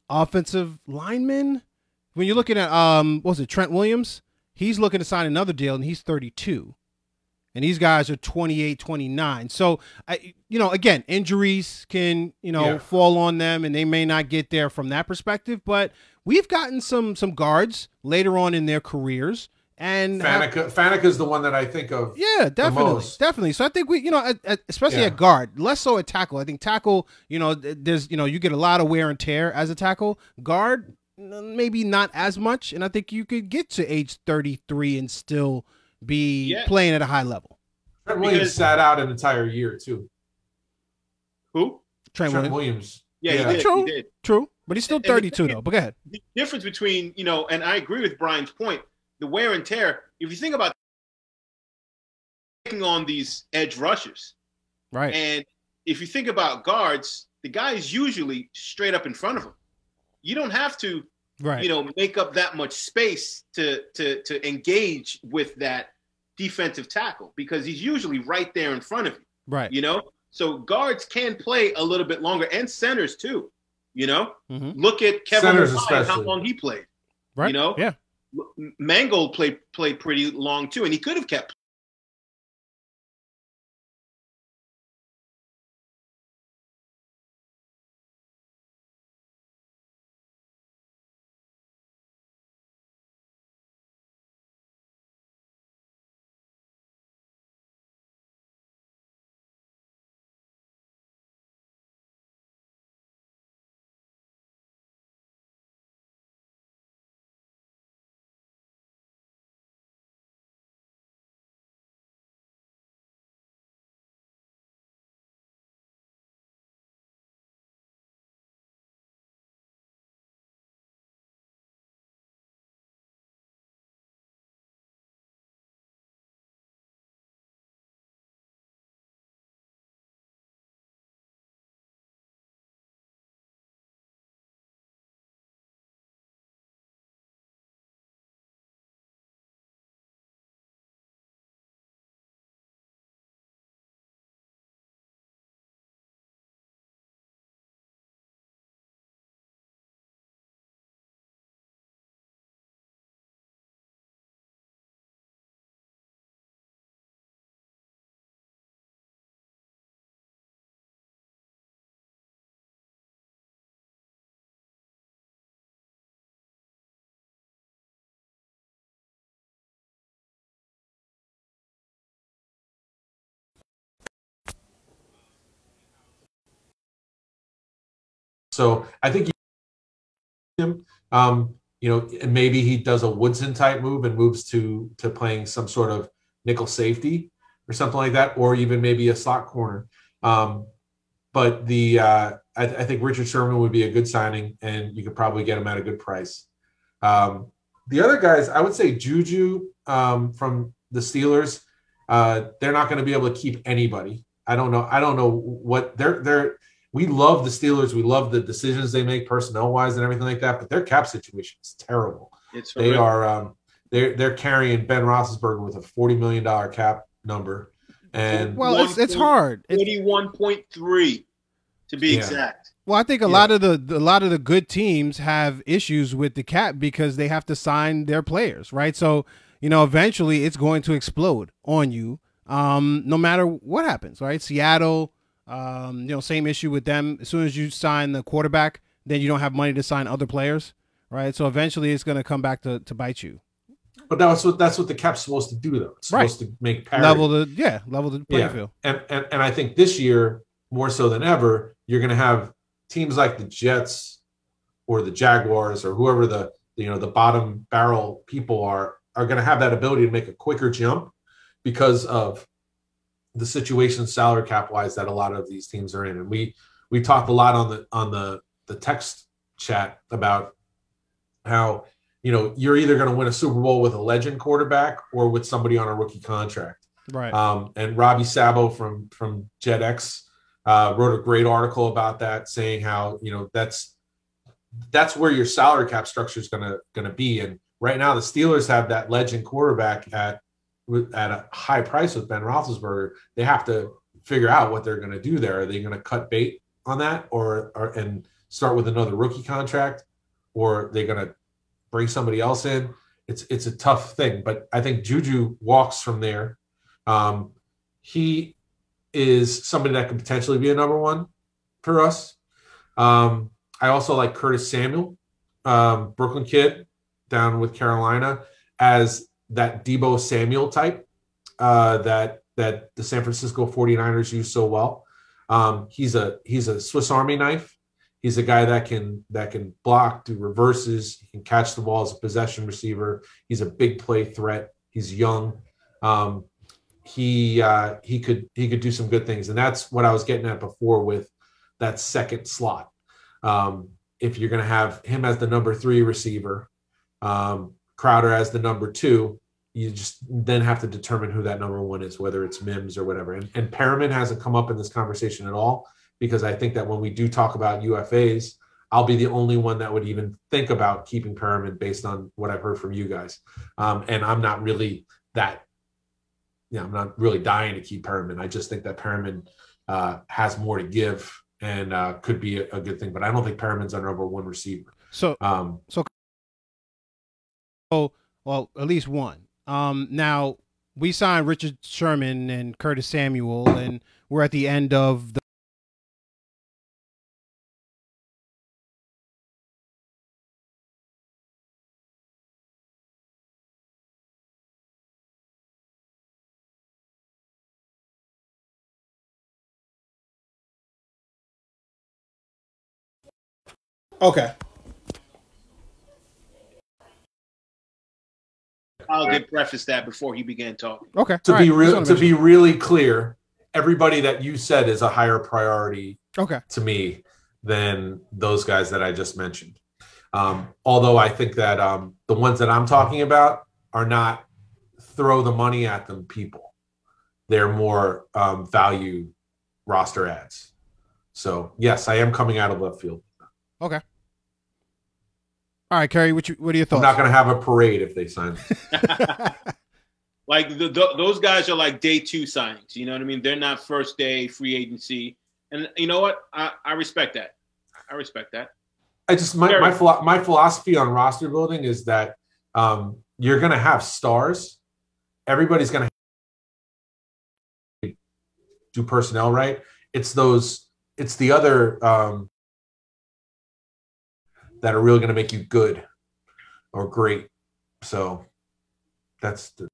Offensive lineman. When you're looking at what was it, Trent Williams? He's looking to sign another deal, and he's 32, and these guys are 28, 29. So, again, injuries can fall on them, and they may not get there from that perspective. But we've gotten some guards later on in their careers. And Faneca is the one that I think of. Yeah, definitely. So I think we, especially at guard, less so at tackle. I think tackle, there's, you get a lot of wear and tear as a tackle. Guard, maybe not as much. And I think you could get to age 33 and still be playing at a high level. Trent Williams sat out an entire year too. Who? Trent Williams. Yeah, he did. True. But he's still 32 though. But go ahead. The difference between, and I agree with Brian's point, the wear and tear, if you think about taking on these edge rushers, right? And if you think about guards, the guy is usually straight up in front of him. You don't have to, make up that much space to engage with that defensive tackle because he's usually right there in front of you. Right. So guards can play a little bit longer, and centers too. Mm-hmm. Look at Kevin O'Brien, how long he played. Right. Yeah. Mangold played pretty long too, and he could have kept. So I think him, and maybe he does a Woodson type move and moves to playing some sort of nickel safety or something like that, or even maybe a slot corner. But I think Richard Sherman would be a good signing, and you could probably get him at a good price. The other guys, I would say Juju from the Steelers. They're not going to be able to keep anybody. I don't know what they're. We love the Steelers. We love the decisions they make personnel-wise and everything like that. But their cap situation is terrible. They are they're carrying Ben Roethlisberger with a $40 million cap number, and it's hard. 81.3 to be exact. Well, I think a lot of the good teams have issues with the cap because they have to sign their players, right? So eventually it's going to explode on you, no matter what happens, right? Seattle. Same issue with them. As soon as you sign the quarterback, then you don't have money to sign other players, right? So eventually it's going to come back to bite you. But that's what the cap's supposed to do, though. It's supposed to make parity. Level the playing field. And I think this year, more so than ever, you're going to have teams like the Jets or the Jaguars or whoever the bottom barrel people are going to have that ability to make a quicker jump because of the situation salary cap wise that a lot of these teams are in. And we talked a lot on the text chat about how, you're either going to win a Super Bowl with a legend quarterback or with somebody on a rookie contract. Right. And Robbie Sabo from JetX wrote a great article about that, saying how, that's where your salary cap structure is going to be. And right now the Steelers have that legend quarterback at a high price with Ben Roethlisberger. They have to figure out what they're going to do there. Are they going to cut bait on that and start with another rookie contract, or are they going to bring somebody else in? It's a tough thing, but I think Juju walks from there. He is somebody that could potentially be a number one for us. I also like Curtis Samuel, Brooklyn kid down with Carolina, as that Deebo Samuel type that the San Francisco 49ers use so well. He's a Swiss Army knife. He's a guy that can block, do reverses. He can catch the ball as a possession receiver. He's a big play threat. He's young. He could do some good things, and that's what I was getting at before with that second slot. If you're going to have him as the number 3 receiver, Crowder as the number 2, you just then have to determine who that number 1 is, whether it's Mims or whatever. And Perriman hasn't come up in this conversation at all, because I think that when we do talk about UFAs, I'll be the only one that would even think about keeping Perriman based on what I've heard from you guys. And I'm not really I'm not really dying to keep Perriman. I just think that Perriman has more to give and could be a good thing. But I don't think Perriman's our number 1 receiver. Well, at least one. Now we signed Richard Sherman and Curtis Samuel, and we're at the end of the. Okay. I'll did preface that before he began talking. Okay. To be really clear, everybody that you said is a higher priority to me than those guys that I just mentioned. Although I think that the ones that I'm talking about are not throw the money at them people. They're more value roster ads. So, yes, I am coming out of left field. Okay. All right, Kerry, what are your thoughts? I'm not going to have a parade if they sign. Like those guys are like day 2 signings. You know what I mean? They're not first day free agency. And you know what? I respect that. I respect that. I just my philosophy on roster building is that you're going to have stars. Everybody's going to do personnel right. It's the other that are really going to make you good or great. So that's the.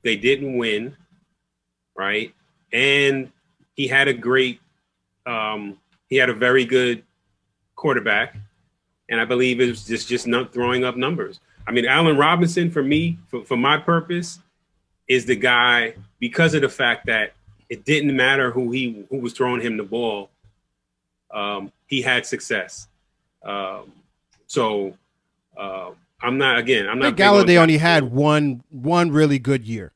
They didn't win, right? And he had a very good quarterback, and I believe it was just not throwing up numbers. I mean, Allen Robinson, for me, for my purpose, is the guy because of the fact that it didn't matter who was throwing him the ball, he had success. I'm not Galladay only had one really good year.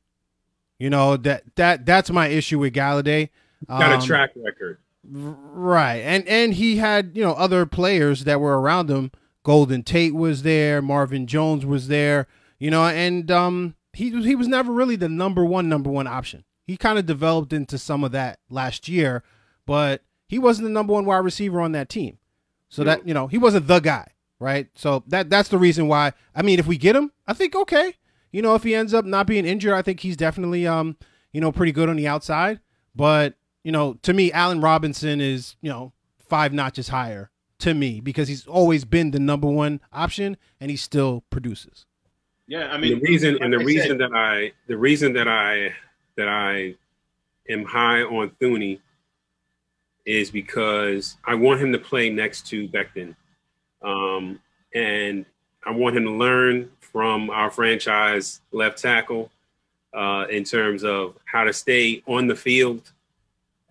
You know, that's my issue with Galladay. Got a track record. Right. And he had, you know, other players that were around him. Golden Tate was there, Marvin Jones was there, you know, and he was never really the number one option. He kind of developed into some of that last year, but he wasn't the number one wide receiver on that team. So that, you know, he wasn't the guy, right? So that's the reason why. I mean, if we get him, I think okay. You know, if he ends up not being injured, I think he's definitely you know, pretty good on the outside. But, you know, to me, Allen Robinson is, you know, 5 notches higher to me because he's always been the number one option and he still produces. Yeah, I mean, the reason that I am high on Thuney is because I want him to play next to Becton. And I want him to learn from our franchise left tackle in terms of how to stay on the field,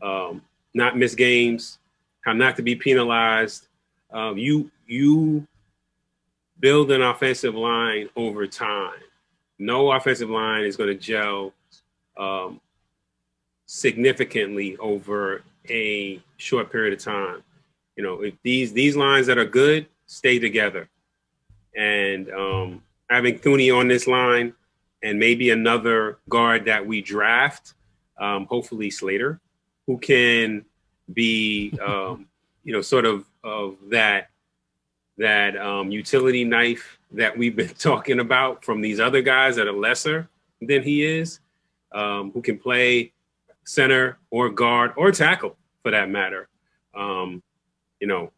not miss games, how not to be penalized. You build an offensive line over time. No offensive line is going to gel significantly over a short period of time. You know, if these lines that are good stay together, and having Thuney on this line and maybe another guard that we draft, hopefully Slater, who can be you know, sort of that utility knife that we've been talking about from these other guys that are lesser than he is, who can play center or guard or tackle for that matter. You know,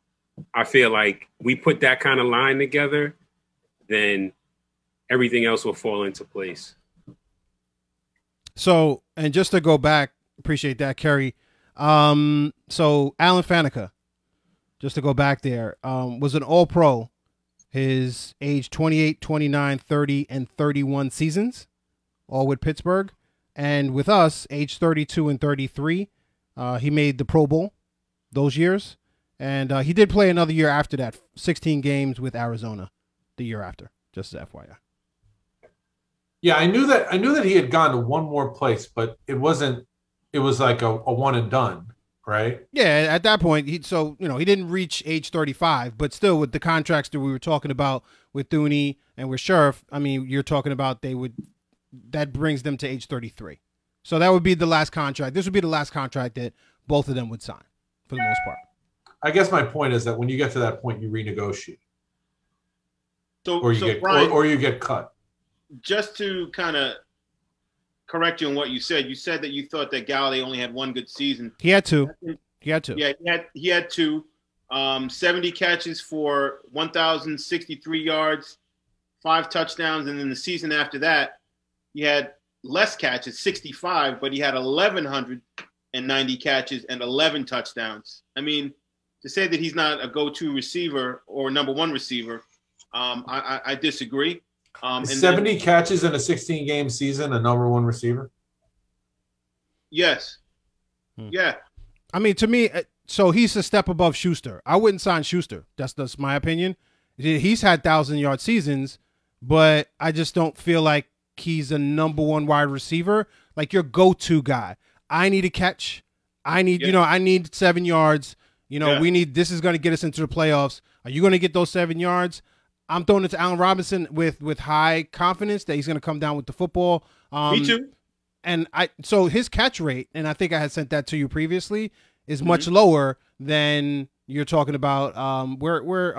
I feel like we put that kind of line together, then everything else will fall into place. So, and just to go back, appreciate that, Kerry. So Alan Faneca, just to go back there, was an All-Pro his age 28, 29, 30, and 31 seasons, all with Pittsburgh. And with us, age 32 and 33, he made the Pro Bowl those years. And he did play another year after that, 16 games with Arizona the year after, just as FYI. Yeah, I knew that he had gone to one more place, but it was like a one and done, right? Yeah, at that point, he didn't reach age 35, but still with the contracts that we were talking about with Thuney and with Sheriff, I mean, you're talking about that brings them to age 33. So that would be the last contract. This would be the last contract that both of them would sign for the most part. I guess my point is that when you get to that point, you renegotiate. Or you get cut. Just to kind of correct you on what you said that you thought that Galladay only had one good season. He had two. Yeah, he had two. 70 catches for 1,063 yards, 5 touchdowns, and then the season after that, he had less catches, 65, but he had 1,190 catches and 11 touchdowns. I mean, to say that he's not a go-to receiver or number one receiver, I disagree. 70 catches in a 16-game season, a number one receiver? Yes. Yeah. I mean, to me, so he's a step above Schuster. I wouldn't sign Schuster. That's my opinion. He's had 1,000-yard seasons, but I just don't feel like he's a number one wide receiver, like your go-to guy. I need a catch. I need 7 yards. This is going to get us into the playoffs. Are you going to get those 7 yards? I'm throwing it to Allen Robinson with high confidence that he's going to come down with the football. Me too. And so his catch rate, and I think I had sent that to you previously, is much lower than you're talking about where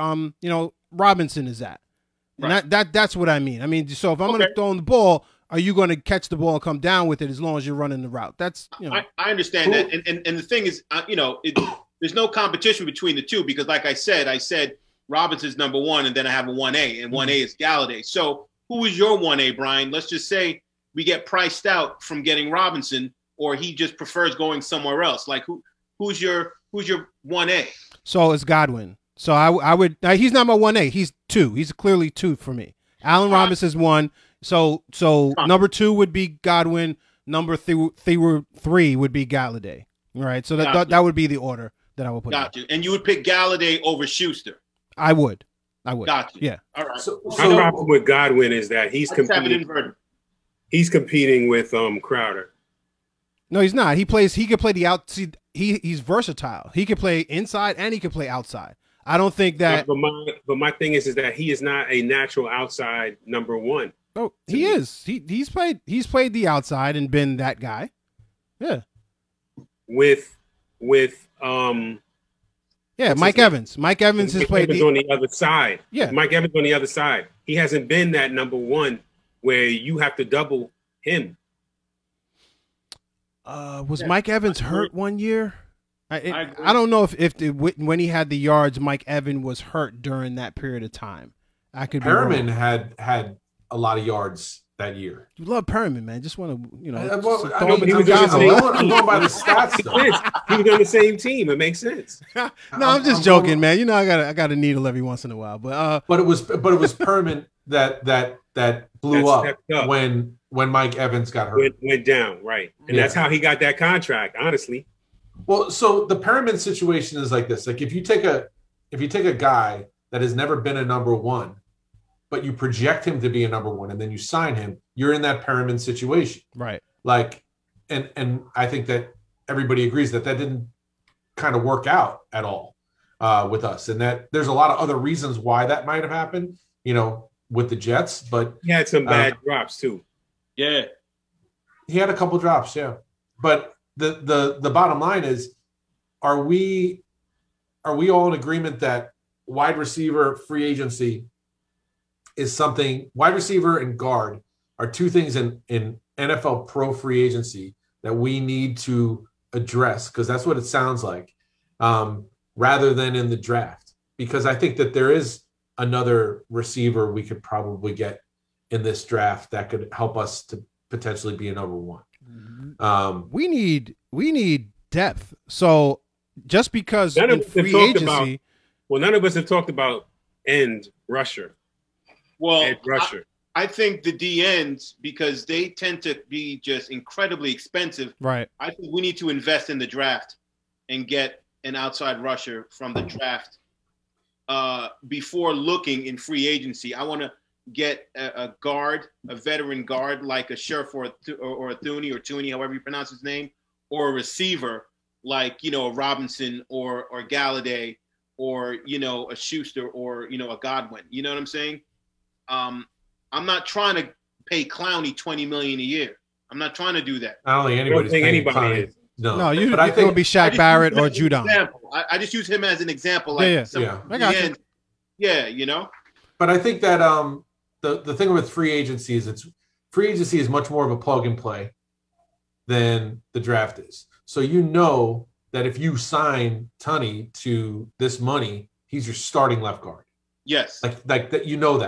Robinson is at. And right. that's what I mean. I mean, so if I'm going to throw in the ball, are you going to catch the ball and come down with it as long as you're running the route? That's I understand that. And the thing is, there's no competition between the two because, like I said Robinson's number one, and then I have a 1A, and 1A is Galladay. So who is your 1A, Brian? Let's just say we get priced out from getting Robinson, or he just prefers going somewhere else. Like who's your 1A? So it's Godwin. So I would he's not my 1A. He's 2. He's clearly 2 for me. Allen Robinson's 1. So number 2 would be Godwin. number three would be Galladay. Right. So that would be the order that I would put. Got you. And you would pick Galladay over Schuster. I would. Got you. Yeah. All right. So my problem with Godwin is that he's competing with Crowder. No, he's not. He could play the out. See, he's versatile. He could play inside and he could play outside. I don't think that. But my thing is that he is not a natural outside number one. Oh, he is. He's played the outside and been that guy. Yeah. With Mike Evans. Mike Evans has played on the other side. Yeah. Mike Evans on the other side. He hasn't been that number one where you have to double him. Was Mike Evans hurt one year? I don't know if when he had the yards, Mike Evans was hurt during that period of time. I could be wrong. Perriman had a lot of yards that year. You love Perriman, man. Just want to, he was on the stats. He was on the same team. It makes sense. No, I'm just joking, man. You know, I got a needle every once in a while, but it was Perriman that blew up when Mike Evans got hurt. Went down, right, and that's how he got that contract. Honestly. Well, so the Perriman situation is like this: like if you take a guy that has never been a number one, but you project him to be a number one, and then you sign him, you're in that Perriman situation, right? Like, and I think that everybody agrees that didn't kind of work out at all with us, and that there's a lot of other reasons why that might have happened, with the Jets. But he had some bad drops too. Yeah, he had a couple drops, yeah. But the bottom line is, are we all in agreement that wide receiver free agency is something? Wide receiver and guard are two things in NFL pro free agency that we need to address, because that's what it sounds like, rather than in the draft. Because I think that there is another receiver we could probably get in this draft that could help us to potentially be a number one. We need depth. So just because in free agency, none of us have talked about end rusher. Well, I think the DNs, because they tend to be just incredibly expensive. Right. I think we need to invest in the draft and get an outside rusher from the draft before looking in free agency. I want to get a guard, a veteran guard like a Scherf or a Thuney or Tooney, however you pronounce his name, or a receiver like, a Robinson or Galladay or, a Schuster or, a Godwin. You know what I'm saying? I'm not trying to pay Clowney $20 million a year. I'm not trying to do that. I don't think anybody's paying Clowney. Is. No, I think it would be Shaq Barrett or Judon. I just use him as an example. Like I got you. Yeah, But I think that the thing with free agency is free agency is much more of a plug and play than the draft is. So that if you sign Tunney to this money, he's your starting left guard. Yes. Like that,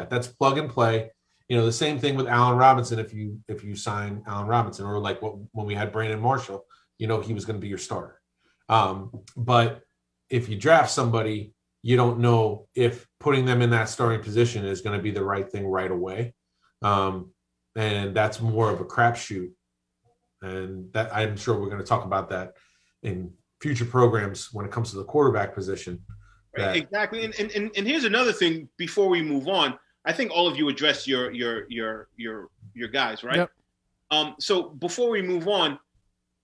that's plug and play. The same thing with Allen Robinson. If you sign Allen Robinson, or like when we had Brandon Marshall, he was going to be your starter. But if you draft somebody, you don't know if putting them in that starting position is going to be the right thing right away. And that's more of a crapshoot. And that I'm sure we're going to talk about that in future programs when it comes to the quarterback position. Exactly. And here's another thing before we move on. I think all of you addressed your guys, right? Yep. So before we move on,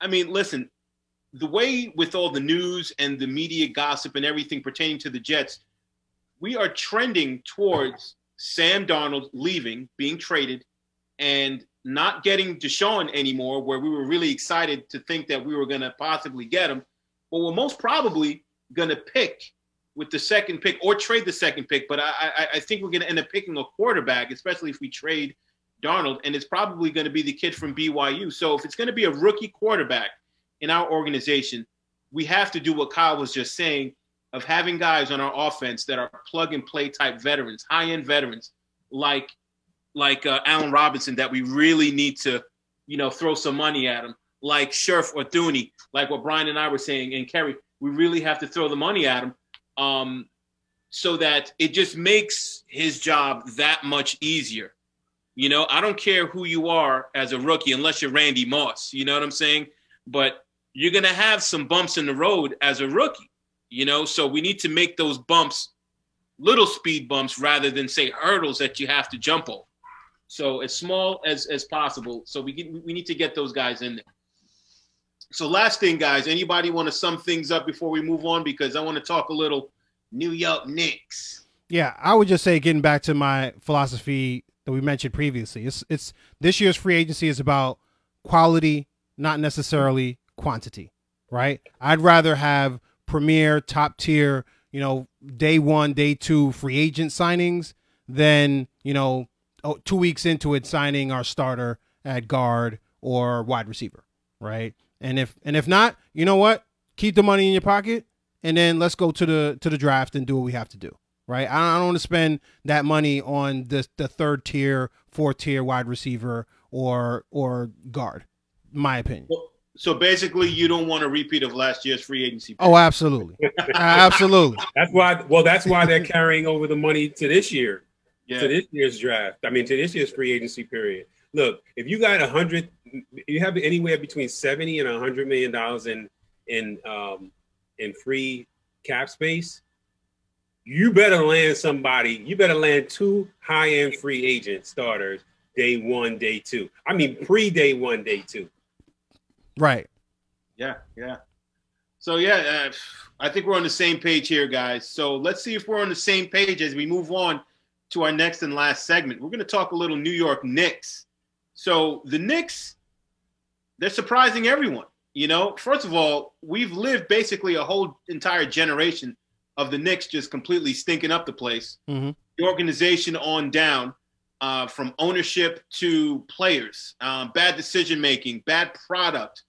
I mean, listen, the way with all the news and the media gossip and everything pertaining to the Jets, we are trending towards Sam Darnold leaving, being traded, and not getting Deshaun anymore, where we were really excited to think that we were going to possibly get him. Well, we're most probably going to pick with the second pick or trade the second pick. But I think we're going to end up picking a quarterback, especially if we trade Darnold. And it's probably going to be the kid from BYU. So if it's going to be a rookie quarterback in our organization, we have to do what Kyle was just saying of having guys on our offense that are plug and play type veterans, high-end veterans, like Allen Robinson, that we really need to, throw some money at him, like Scherf or Thuney, like what Brian and I were saying, and Kerry, we really have to throw the money at him so that it just makes his job that much easier. You know, I don't care who you are as a rookie, unless you're Randy Moss. You know what I'm saying? But you're going to have some bumps in the road as a rookie, you know? So we need to make those bumps little speed bumps rather than, say, hurdles that you have to jump over. So as small as possible. So we need to get those guys in there. So last thing, guys, anybody want to sum things up before we move on? Because I want to talk a little New York Knicks. Yeah, I would just say, getting back to my philosophy that we mentioned previously, it's this year's free agency is about quality, not necessarily quantity, right? I'd rather have premier, top tier, you know, day one, day two free agent signings than, you know, 2 weeks into it signing our starter at guard or wide receiver, right? And if not, you know what? Keep the money in your pocket, and then let's go to the draft and do what we have to do, right? I don't want to spend that money on the third tier, fourth tier wide receiver or guard, my opinion. So basically, you don't want a repeat of last year's free agency. Oh, absolutely, absolutely. That's why. Well, that's why they're carrying over the money to this year, Yeah. to this year's draft. I mean, to this year's free agency period. Look, if you got you have anywhere between $70 and $100 million in free cap space, you better land somebody. You better land 2 high-end free agent starters day one, day two. I mean, pre-day one, day two. Right. Yeah. So, I think we're on the same page here, guys. So let's see if we're on the same page as we move on to our next and last segment. We're going to talk a little New York Knicks. So the Knicks, they're surprising everyone. You know, first of all, we've lived basically a whole entire generation of the Knicks just completely stinking up the place. Mm-hmm. The organization on down, from ownership to players, bad decision-making, bad product.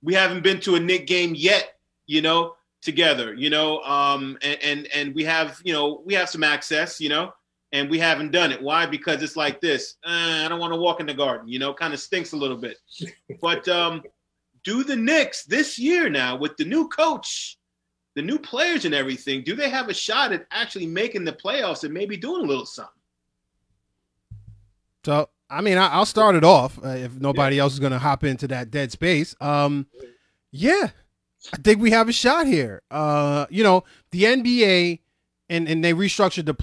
We haven't been to a Knick game yet, you know, together, you know, and we have, you know, we have some access, you know, and we haven't done it. Why? Because it's like this. I don't want to walk in the garden, you know, kind of stinks a little bit. But do the Knicks this year now with the new coach, the new players and everything, do they have a shot at actually making the playoffs and maybe doing a little something? So, I mean, I'll start it off if nobody else is going to hop into that dead space. Yeah, I think we have a shot here. You know, the NBA and they restructured the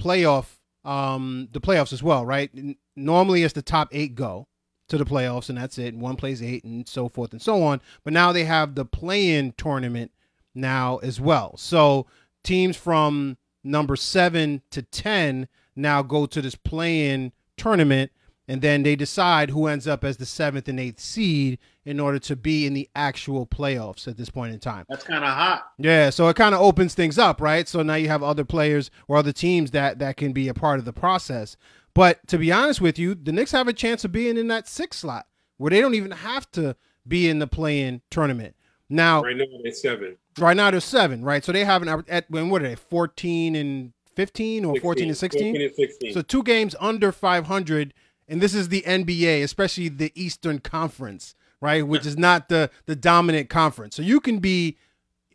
playoffs as well, right? Normally it's the top 8 go to the playoffs and that's it. One plays 8 and so forth and so on. But now they have the play-in tournament now as well. So teams from number 7 to 10 now go to this play-in tournament, and then they decide who ends up as the 7th and 8th seed in order to be in the actual playoffs at this point in time. That's kind of hot. Yeah, so it kind of opens things up, right? So now you have other players or other teams that can be a part of the process. But to be honest with you, the Knicks have a chance of being in that 6th slot where they don't even have to be in the play-in tournament. Now, right now they're 7. Right now they're 7, right? So they have what are they, 14 and 15 or 14 and 16? 14 and 16. So 2 games under 500, and this is the NBA, especially the Eastern Conference, right? Which is not the dominant conference. So you can be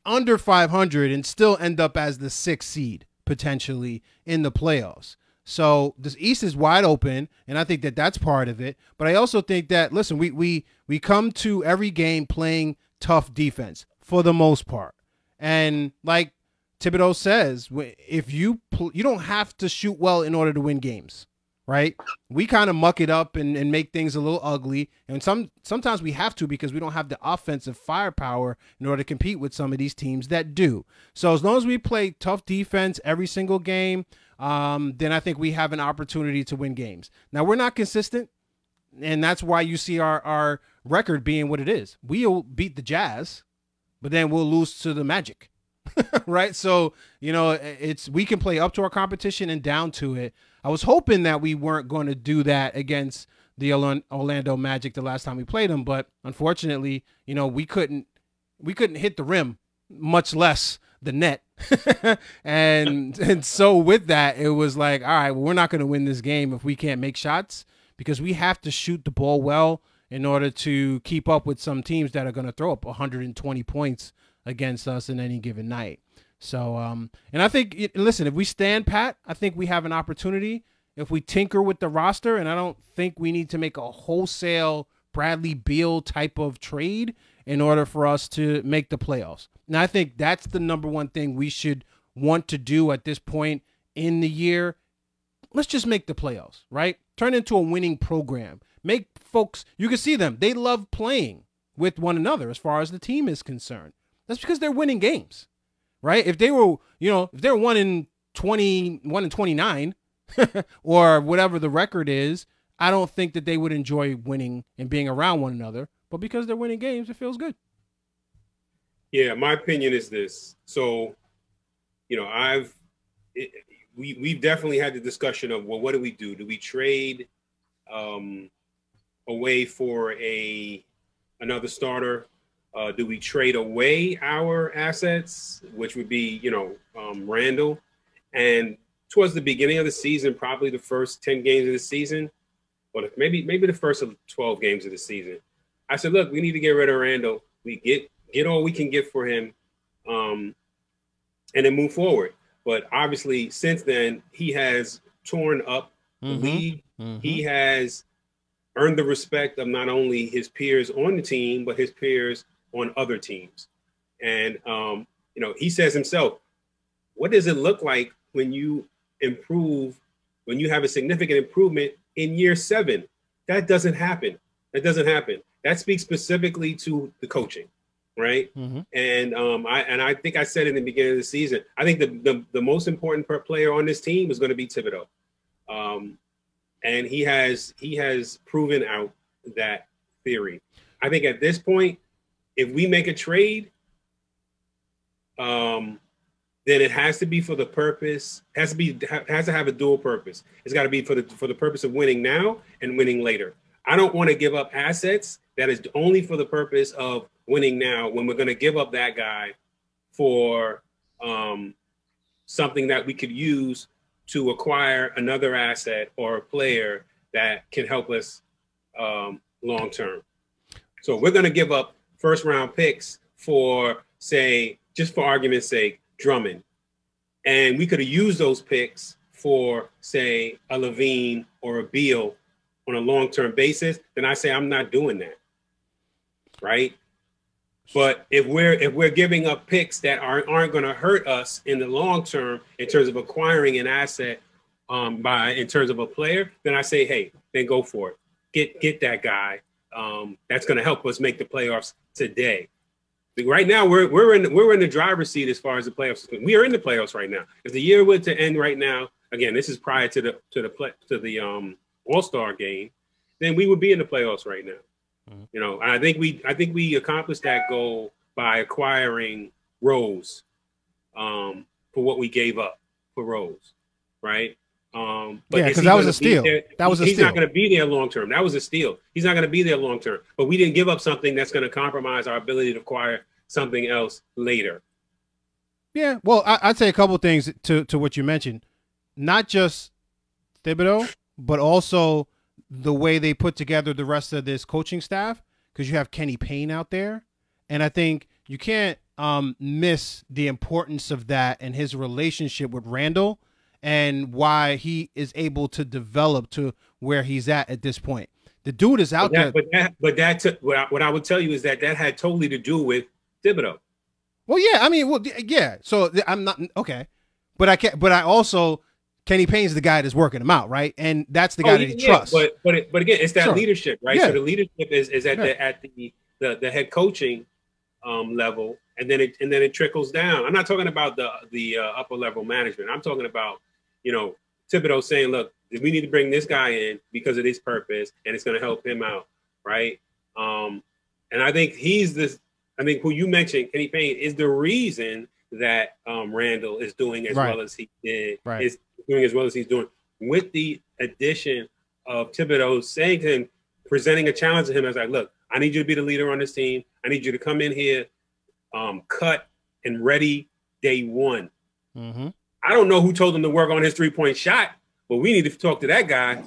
under 500 and still end up as the 6th seed potentially in the playoffs. So this East is wide open, and I think that that's part of it. But I also think that, listen, we come to every game playing tough defense for the most part. And like Thibodeau says, if you don't have to shoot well in order to win games, right? We kind of muck it up and make things a little ugly. And sometimes we have to because we don't have the offensive firepower in order to compete with some of these teams that do. So as long as we play tough defense every single game, then I think we have an opportunity to win games. Now, we're not consistent, and that's why you see our record being what it is. We'll beat the Jazz, but then we'll lose to the Magic, right? So, you know, we can play up to our competition and down to it. I was hoping that we weren't going to do that against the Orlando Magic the last time we played them, but unfortunately, you know, we couldn't hit the rim, much less the net. and so with that, it was like, all right, well, we're not going to win this game if we can't make shots, because we have to shoot the ball well in order to keep up with some teams that are going to throw up 120 points against us in any given night. So, and I think, listen, if we stand pat, I think we have an opportunity. if we tinker with the roster, and I don't think we need to make a wholesale Bradley Beal type of trade in order for us to make the playoffs. And I think that's the number one thing we should want to do at this point in the year. Let's just make the playoffs, right? Turn into a winning program. Make folks, you can see them, they love playing with one another as far as the team is concerned. That's because they're winning games, right? If they were, if they're 1-20, 1-29, or whatever the record is, I don't think that they would enjoy winning and being around one another. But because they're winning games, it feels good. Yeah, my opinion is this. So, we've definitely had the discussion of, well, what do we do? Do we trade away for another starter? Do we trade away our assets, which would be, Randall? And towards the beginning of the season, probably the first 10 games of the season, or maybe the first 12 games of the season, I said, look, we need to get rid of Randall. We get all we can get for him, and then move forward. But obviously, since then, he has torn up the league. He has earned the respect of not only his peers on the team, but his peers on other teams. And, he says himself, what does it look like when you improve, when you have a significant improvement in year 7? That doesn't happen. That speaks specifically to the coaching, right? And I think I said in the beginning of the season, I think the most important player on this team is going to be Thibodeau. And he has proven out that theory. I think at this point, if we make a trade, then it has to be for the purpose, has to have a dual purpose. It's got to be for the purpose of winning now and winning later. I don't want to give up assets that is only for the purpose of winning now when we're going to give up that guy for something that we could use to acquire another asset or a player that can help us long term. So we're going to give up first round picks for, say, just for argument's sake, Drummond. And we could have used those picks for, say, a Levine or a Beal on a long-term basis. Then I say I'm not doing that, right? But if we're giving up picks that aren't going to hurt us in the long term in terms of acquiring an asset in terms of a player, then I say, hey, then go for it. Get that guy. That's going to help us make the playoffs today. Right now, we're in the driver's seat as far as the playoffs. We are in the playoffs right now. If the year were to end right now, again, this is prior to the All-Star game, then we would be in the playoffs right now. And I think we accomplished that goal by acquiring Rose for what we gave up for Rose, right? But yeah, because that was a steal. He's not going to be there long term. That was a steal. He's not going to be there long term. But we didn't give up something that's going to compromise our ability to acquire something else later. Yeah, well, I'd say a couple of things to what you mentioned. Not just Thibodeau, but also the way they put together the rest of this coaching staff, because you have Kenny Payne out there. And I think you can't miss the importance of that and his relationship with Randall and why he is able to develop to where he's at this point. The dude is out there. What I would tell you is that had totally to do with Thibodeau. Well, yeah, I mean, yeah. So I'm not okay, but I also Kenny Payne's the guy that's working him out, right? And that's the guy that he trusts. But again, it's that leadership, right? Yeah. So the leadership is at the head coaching level, and then it trickles down. I'm not talking about the upper level management. I'm talking about Thibodeau saying, look, we need to bring this guy in because of this purpose, and it's going to help him out, right? And I think I think who you mentioned, Kenny Payne, is the reason that Randall is doing as well as he did, is doing as well as he's doing, with the addition of Thibodeau saying to him, presenting a challenge to him as like, look, I need you to be the leader on this team. I need you to come in here, cut and ready day one. Mm-hmm. I don't know who told him to work on his 3-point shot, but we need to talk to that guy.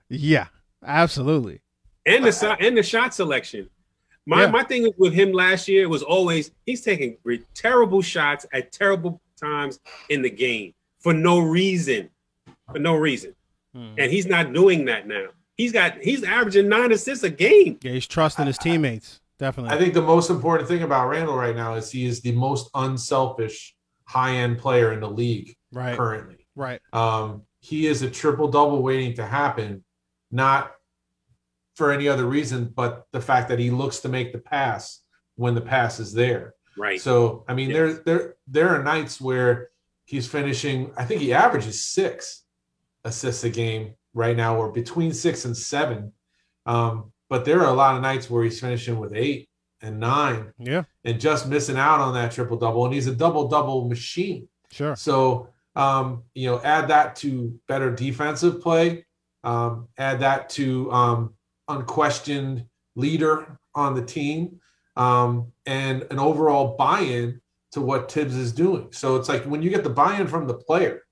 Yeah, absolutely. And the shot selection. My thing with him last year was always he's taking terrible shots at terrible times in the game. for no reason. And he's not doing that now. He's averaging 9 assists a game. Yeah, he's trusting his teammates. Definitely. I think the most important thing about Randall right now is he is the most unselfish high-end player in the league currently. Right. He is a triple-double waiting to happen, not for any other reason, but the fact that he looks to make the pass when the pass is there. Right. So, I mean, there are nights where he's finishing, I think he averages 6 assists a game right now, or between 6 and 7. But there are a lot of nights where he's finishing with 8 and 9. Yeah. And just missing out on that triple-double. And he's a double-double machine. Sure. So, add that to better defensive play, add that to unquestioned leader on the team, and an overall buy-in to what Tibbs is doing. So it's like when you get the buy-in from the player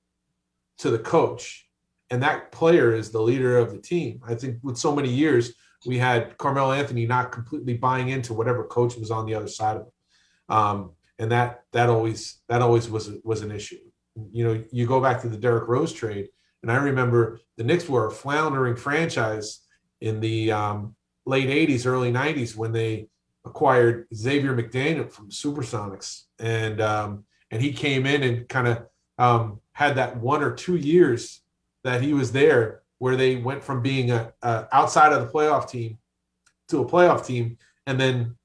to the coach, and that player is the leader of the team. I think with so many years, we had Carmelo Anthony not completely buying into whatever coach was on the other side of him. And that always was an issue. You go back to the Derrick Rose trade, and I remember the Knicks were a floundering franchise in the late 80s, early 90s when they acquired Xavier McDaniel from Supersonics. And he came in and kind of had that 1 or 2 years that he was there where they went from being a outside of the playoff team to a playoff team. And then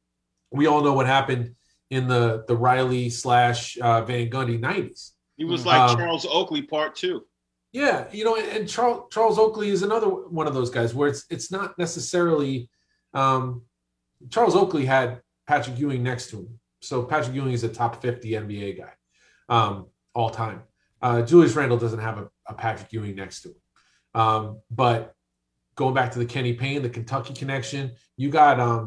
we all know what happened in the Riley / Van Gundy 90s. He was like Charles Oakley part 2. Yeah, and Charles Oakley is another one of those guys where it's not necessarily Charles Oakley had Patrick Ewing next to him. So Patrick Ewing is a top 50 NBA guy all time. Julius Randle doesn't have a Patrick Ewing next to him. But going back to the Kenny Payne, the Kentucky connection, you got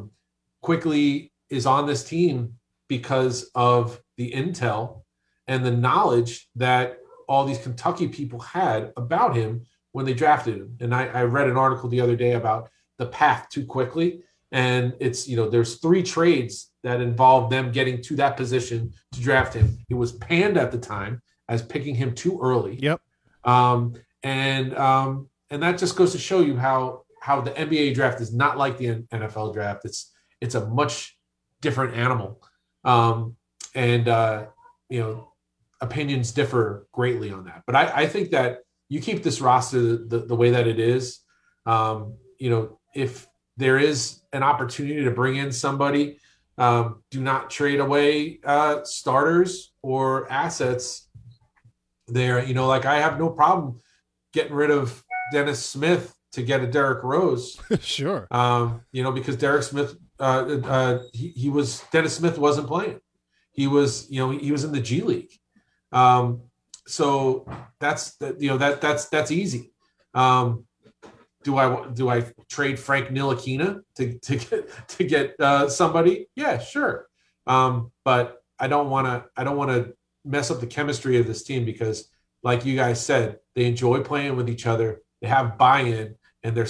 Quickly is on this team because of the intel and the knowledge that all these Kentucky people had about him when they drafted him. And I read an article the other day about the path to Quickly. And it's, there's 3 trades that involved them getting to that position to draft him. It was panned at the time as picking him too early. Yep. And that just goes to show you how the NBA draft is not like the NFL draft. It's a much different animal. Opinions differ greatly on that. But I think that you keep this roster the way that it is. If there is an opportunity to bring in somebody, do not trade away starters or assets there. I have no problem getting rid of Dennis Smith to get a Derrick Rose. Sure. Because Dennis Smith wasn't playing. He was in the G League. So that's easy. Do I trade Frank Ntilikina to get somebody? Yeah, sure. But I don't want to mess up the chemistry of this team because, like you guys said, they enjoy playing with each other. They have buy-in, and their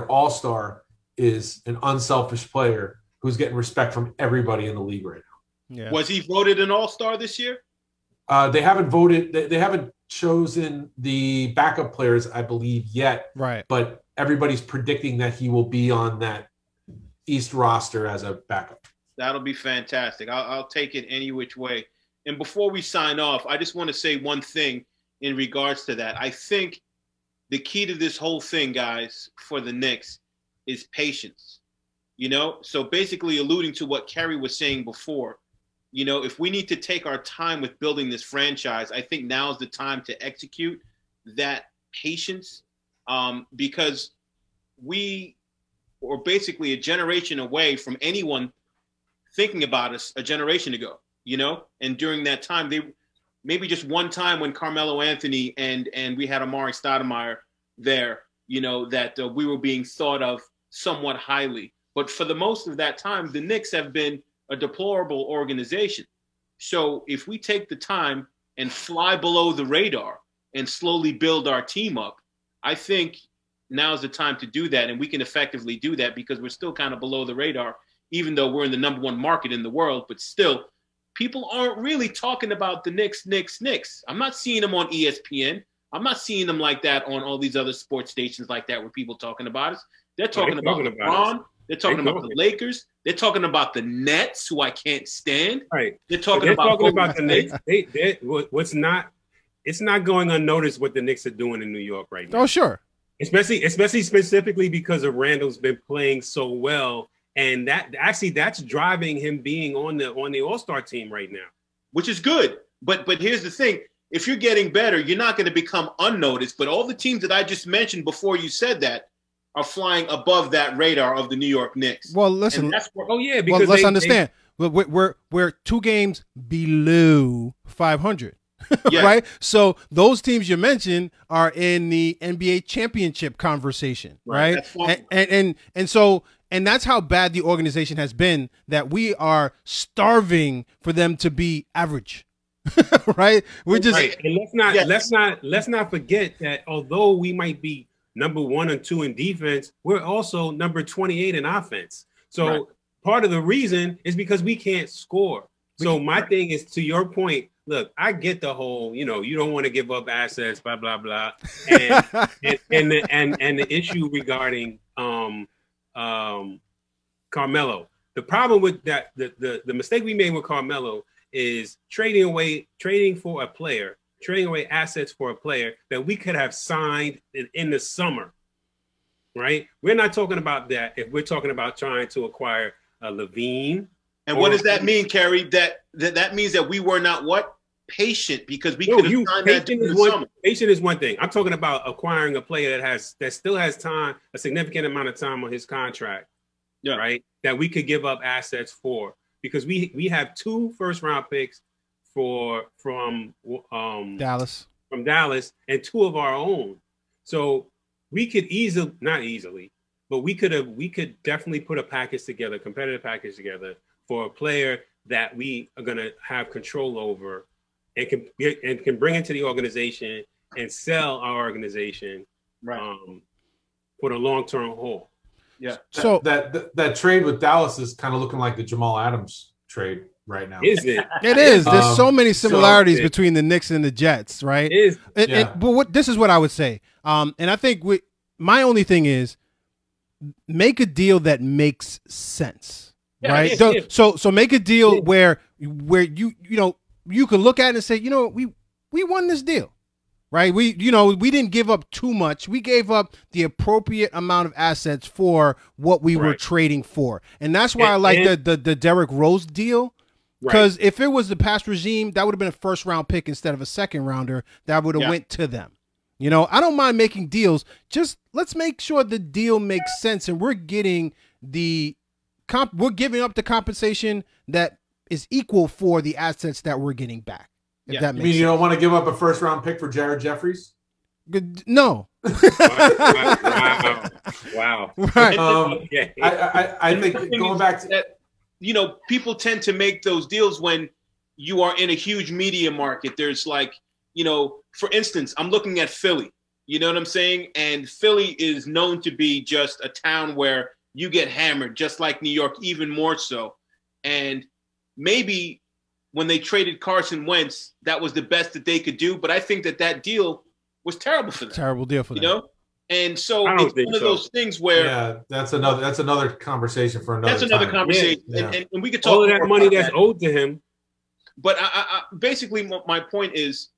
all-star is an unselfish player who's getting respect from everybody in the league right now. Yeah. Was he voted an all-star this year? They haven't voted. They haven't chosen the backup players, I believe, yet. Right. But everybody's predicting that he will be on that East roster as a backup. That'll be fantastic. I'll take it any which way. And before we sign off, I just want to say one thing in regards to that. I think the key to this whole thing, guys, for the Knicks is patience. So basically alluding to what Kerry was saying before, if we need to take our time with building this franchise, I think now is the time to execute that patience, because we were basically a generation away from anyone thinking about us a generation ago, and during that time, maybe just one time when Carmelo Anthony and we had Amari Stoudemire there, that we were being thought of somewhat highly. But for the most of that time, the Knicks have been a deplorable organization. So if we take the time and fly below the radar and slowly build our team up, I think now's the time to do that. And we can effectively do that because we're still kind of below the radar, even though we're in the #1 market in the world, but still people aren't really talking about the Knicks. I'm not seeing them on ESPN. I'm not seeing them like that on all these other sports stations like that where people talking about us. They're talking about LeBron. They're talking about the Lakers. They're talking about the Nets, who I can't stand. Right. They're talking about the Knicks. It's not going unnoticed what the Knicks are doing in New York right now. Oh, sure. Especially specifically because of Randall's been playing so well, and that's driving him being on the All-Star team right now, which is good. But here's the thing: if you're getting better, you're not going to become unnoticed. But all the teams that I just mentioned before you said that are flying above that radar of the New York Knicks. Well, listen. Because well, let's understand. We're 2 games below 500. Yeah. Right. So those teams you mentioned are in the NBA championship conversation. Right. And that's how bad the organization has been, that we are starving for them to be average. Right. We're just right. And let's not forget that although we might be number 1 and 2 in defense, we're also number 28 in offense. So part of the reason is because we can't score. So my thing is, to your point, look, I get the whole, you don't want to give up assets, blah, blah, blah. And the issue regarding Carmelo. The problem with that, the mistake we made with Carmelo is trading away assets for a player that we could have signed in the summer, right? We're not talking about that if we're talking about trying to acquire a Levine. And what does that mean, Kerry? That means that we were not what? Patient, because we could have signed that in the summer. Patient is one thing. I'm talking about acquiring a player that still has time, a significant amount of time on his contract, right? That we could give up assets for, because we have 2 first-round picks from Dallas, and 2 of our own. So we could not easily, but we could definitely put a competitive package together for a player that we are going to have control over and can bring into the organization and sell our organization for the long-term haul. Yeah. So that trade with Dallas is kind of looking like the Jamal Adams trade right now. Is it? It is. There's so many similarities between the Knicks and the Jets, right? It is. But this is what I would say. And I think my only thing is make a deal that makes sense. Right. So make a deal where you could look at it and say, we won this deal. Right. We didn't give up too much. We gave up the appropriate amount of assets for what we were trading for. And that's why I like the Derrick Rose deal. Because if it was the past regime, that would have been a 1st-round pick instead of a 2nd-rounder that would have went to them. I don't mind making deals. Just let's make sure the deal makes sense and we're getting we're giving up the compensation that is equal for the assets that we're getting back. If that makes sense. You don't want to give up a 1st-round pick for Jared Jeffries? No. Wow. Right. I think going back to that, people tend to make those deals when you are in a huge media market. There's for instance, I'm looking at Philly. You know what I'm saying? And Philly is known to be just a town where you get hammered, just like New York, even more so. And maybe when they traded Carson Wentz, that was the best that they could do. But I think that deal was terrible for them. Terrible deal for them. And so it's one of those things where that's another conversation for another. That's another time. conversation, and we could talk all of that money that's owed to him. But I basically my point is,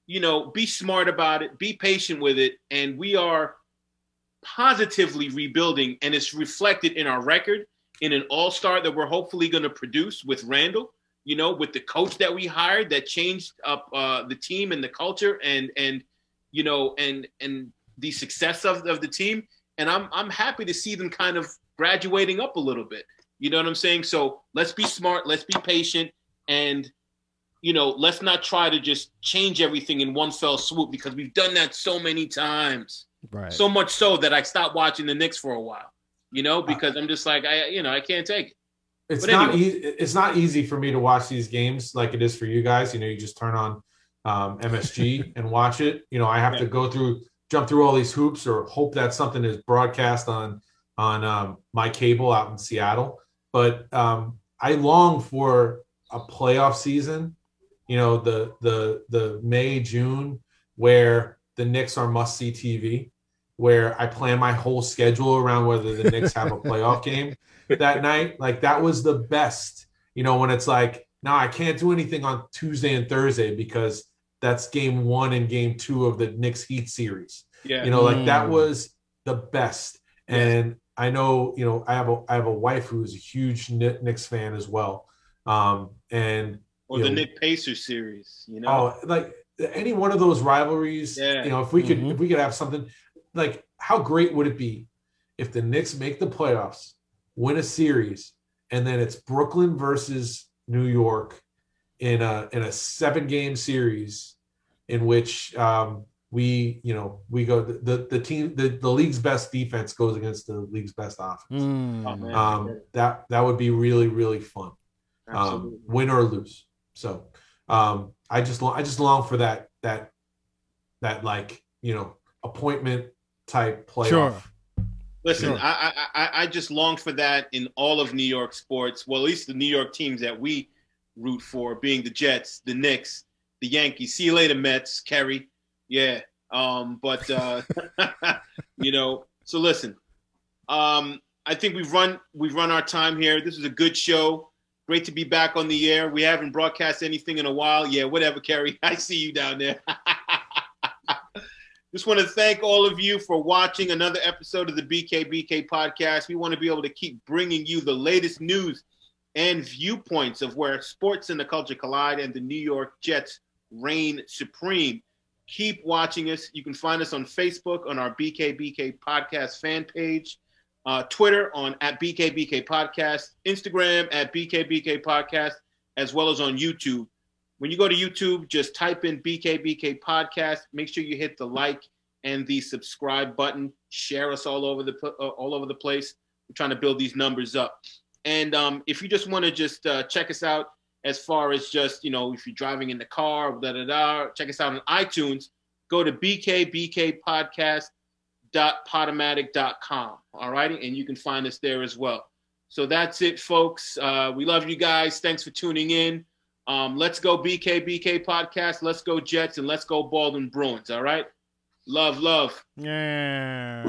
be smart about it, be patient with it, and we are positively rebuilding, and it's reflected in our record, in an all-star that we're hopefully going to produce with Randall, with the coach that we hired that changed up the team and the culture and the success of the team. And I'm happy to see them kind of graduating up a little bit. You know what I'm saying? So let's be smart, let's be patient, and let's not try to just change everything in one fell swoop, because we've done that so many times. Right. So much so that I stopped watching the Knicks for a while, because I'm just like, I can't take it. It's not easy for me to watch these games like it is for you guys. You just turn on MSG and watch it. I have to jump through all these hoops, or hope that something is broadcast on my cable out in Seattle. But I long for a playoff season, the May, June, where the Knicks are must-see TV, where I plan my whole schedule around whether the Knicks have a playoff game that night. Like, that was the best, when it's like, now I can't do anything on Tuesday and Thursday because that's game 1 and game 2 of the Knicks Heat series. Yeah. Like, that was the best. And I know, I have a wife who's a huge Knicks fan as well. Or the Knicks Pacers series, Oh, like any one of those rivalries, if we could have something, like, how great would it be if the Knicks make the playoffs, win a series, and then it's Brooklyn versus New York in a 7-game series in which we go the team, the league's best defense goes against the league's best offense. That would be really, really fun. Win or lose. So I just long for that like, appointment type playoff. Sure. Listen, Sure. I just long for that in all of New York sports. Well, at least the New York teams that we root for, being the Jets, the Knicks, the Yankees. See you later, Mets, Kerry. Yeah. So listen, I think we've run our time here. This is a good show. Great to be back on the air. We haven't broadcast anything in a while. Yeah, whatever, Kerry. I see you down there. Just want to thank all of you for watching another episode of the BKBK podcast. We want to be able to keep bringing you the latest news and viewpoints of where sports and the culture collide and the New York Jets reign supreme. Keep watching us. You can find us on Facebook on our BKBK podcast fan page, Twitter on @BKBK podcast, Instagram @BKBK podcast, as well as on YouTube. When you go to YouTube, just type in BKBK podcast. Make sure you hit the like and the subscribe button. Share us all over the place. We're trying to build these numbers up. And if you just want to just check us out, as far as just, if you're driving in the car, check us out on iTunes. Go to bkbkpodcast.podomatic.com. All righty, and you can find us there as well. So that's it, folks. We love you guys. Thanks for tuning in. Let's go BKBK podcast. Let's go Jets, and let's go Baldwin Bruins. All right. Love. Yeah.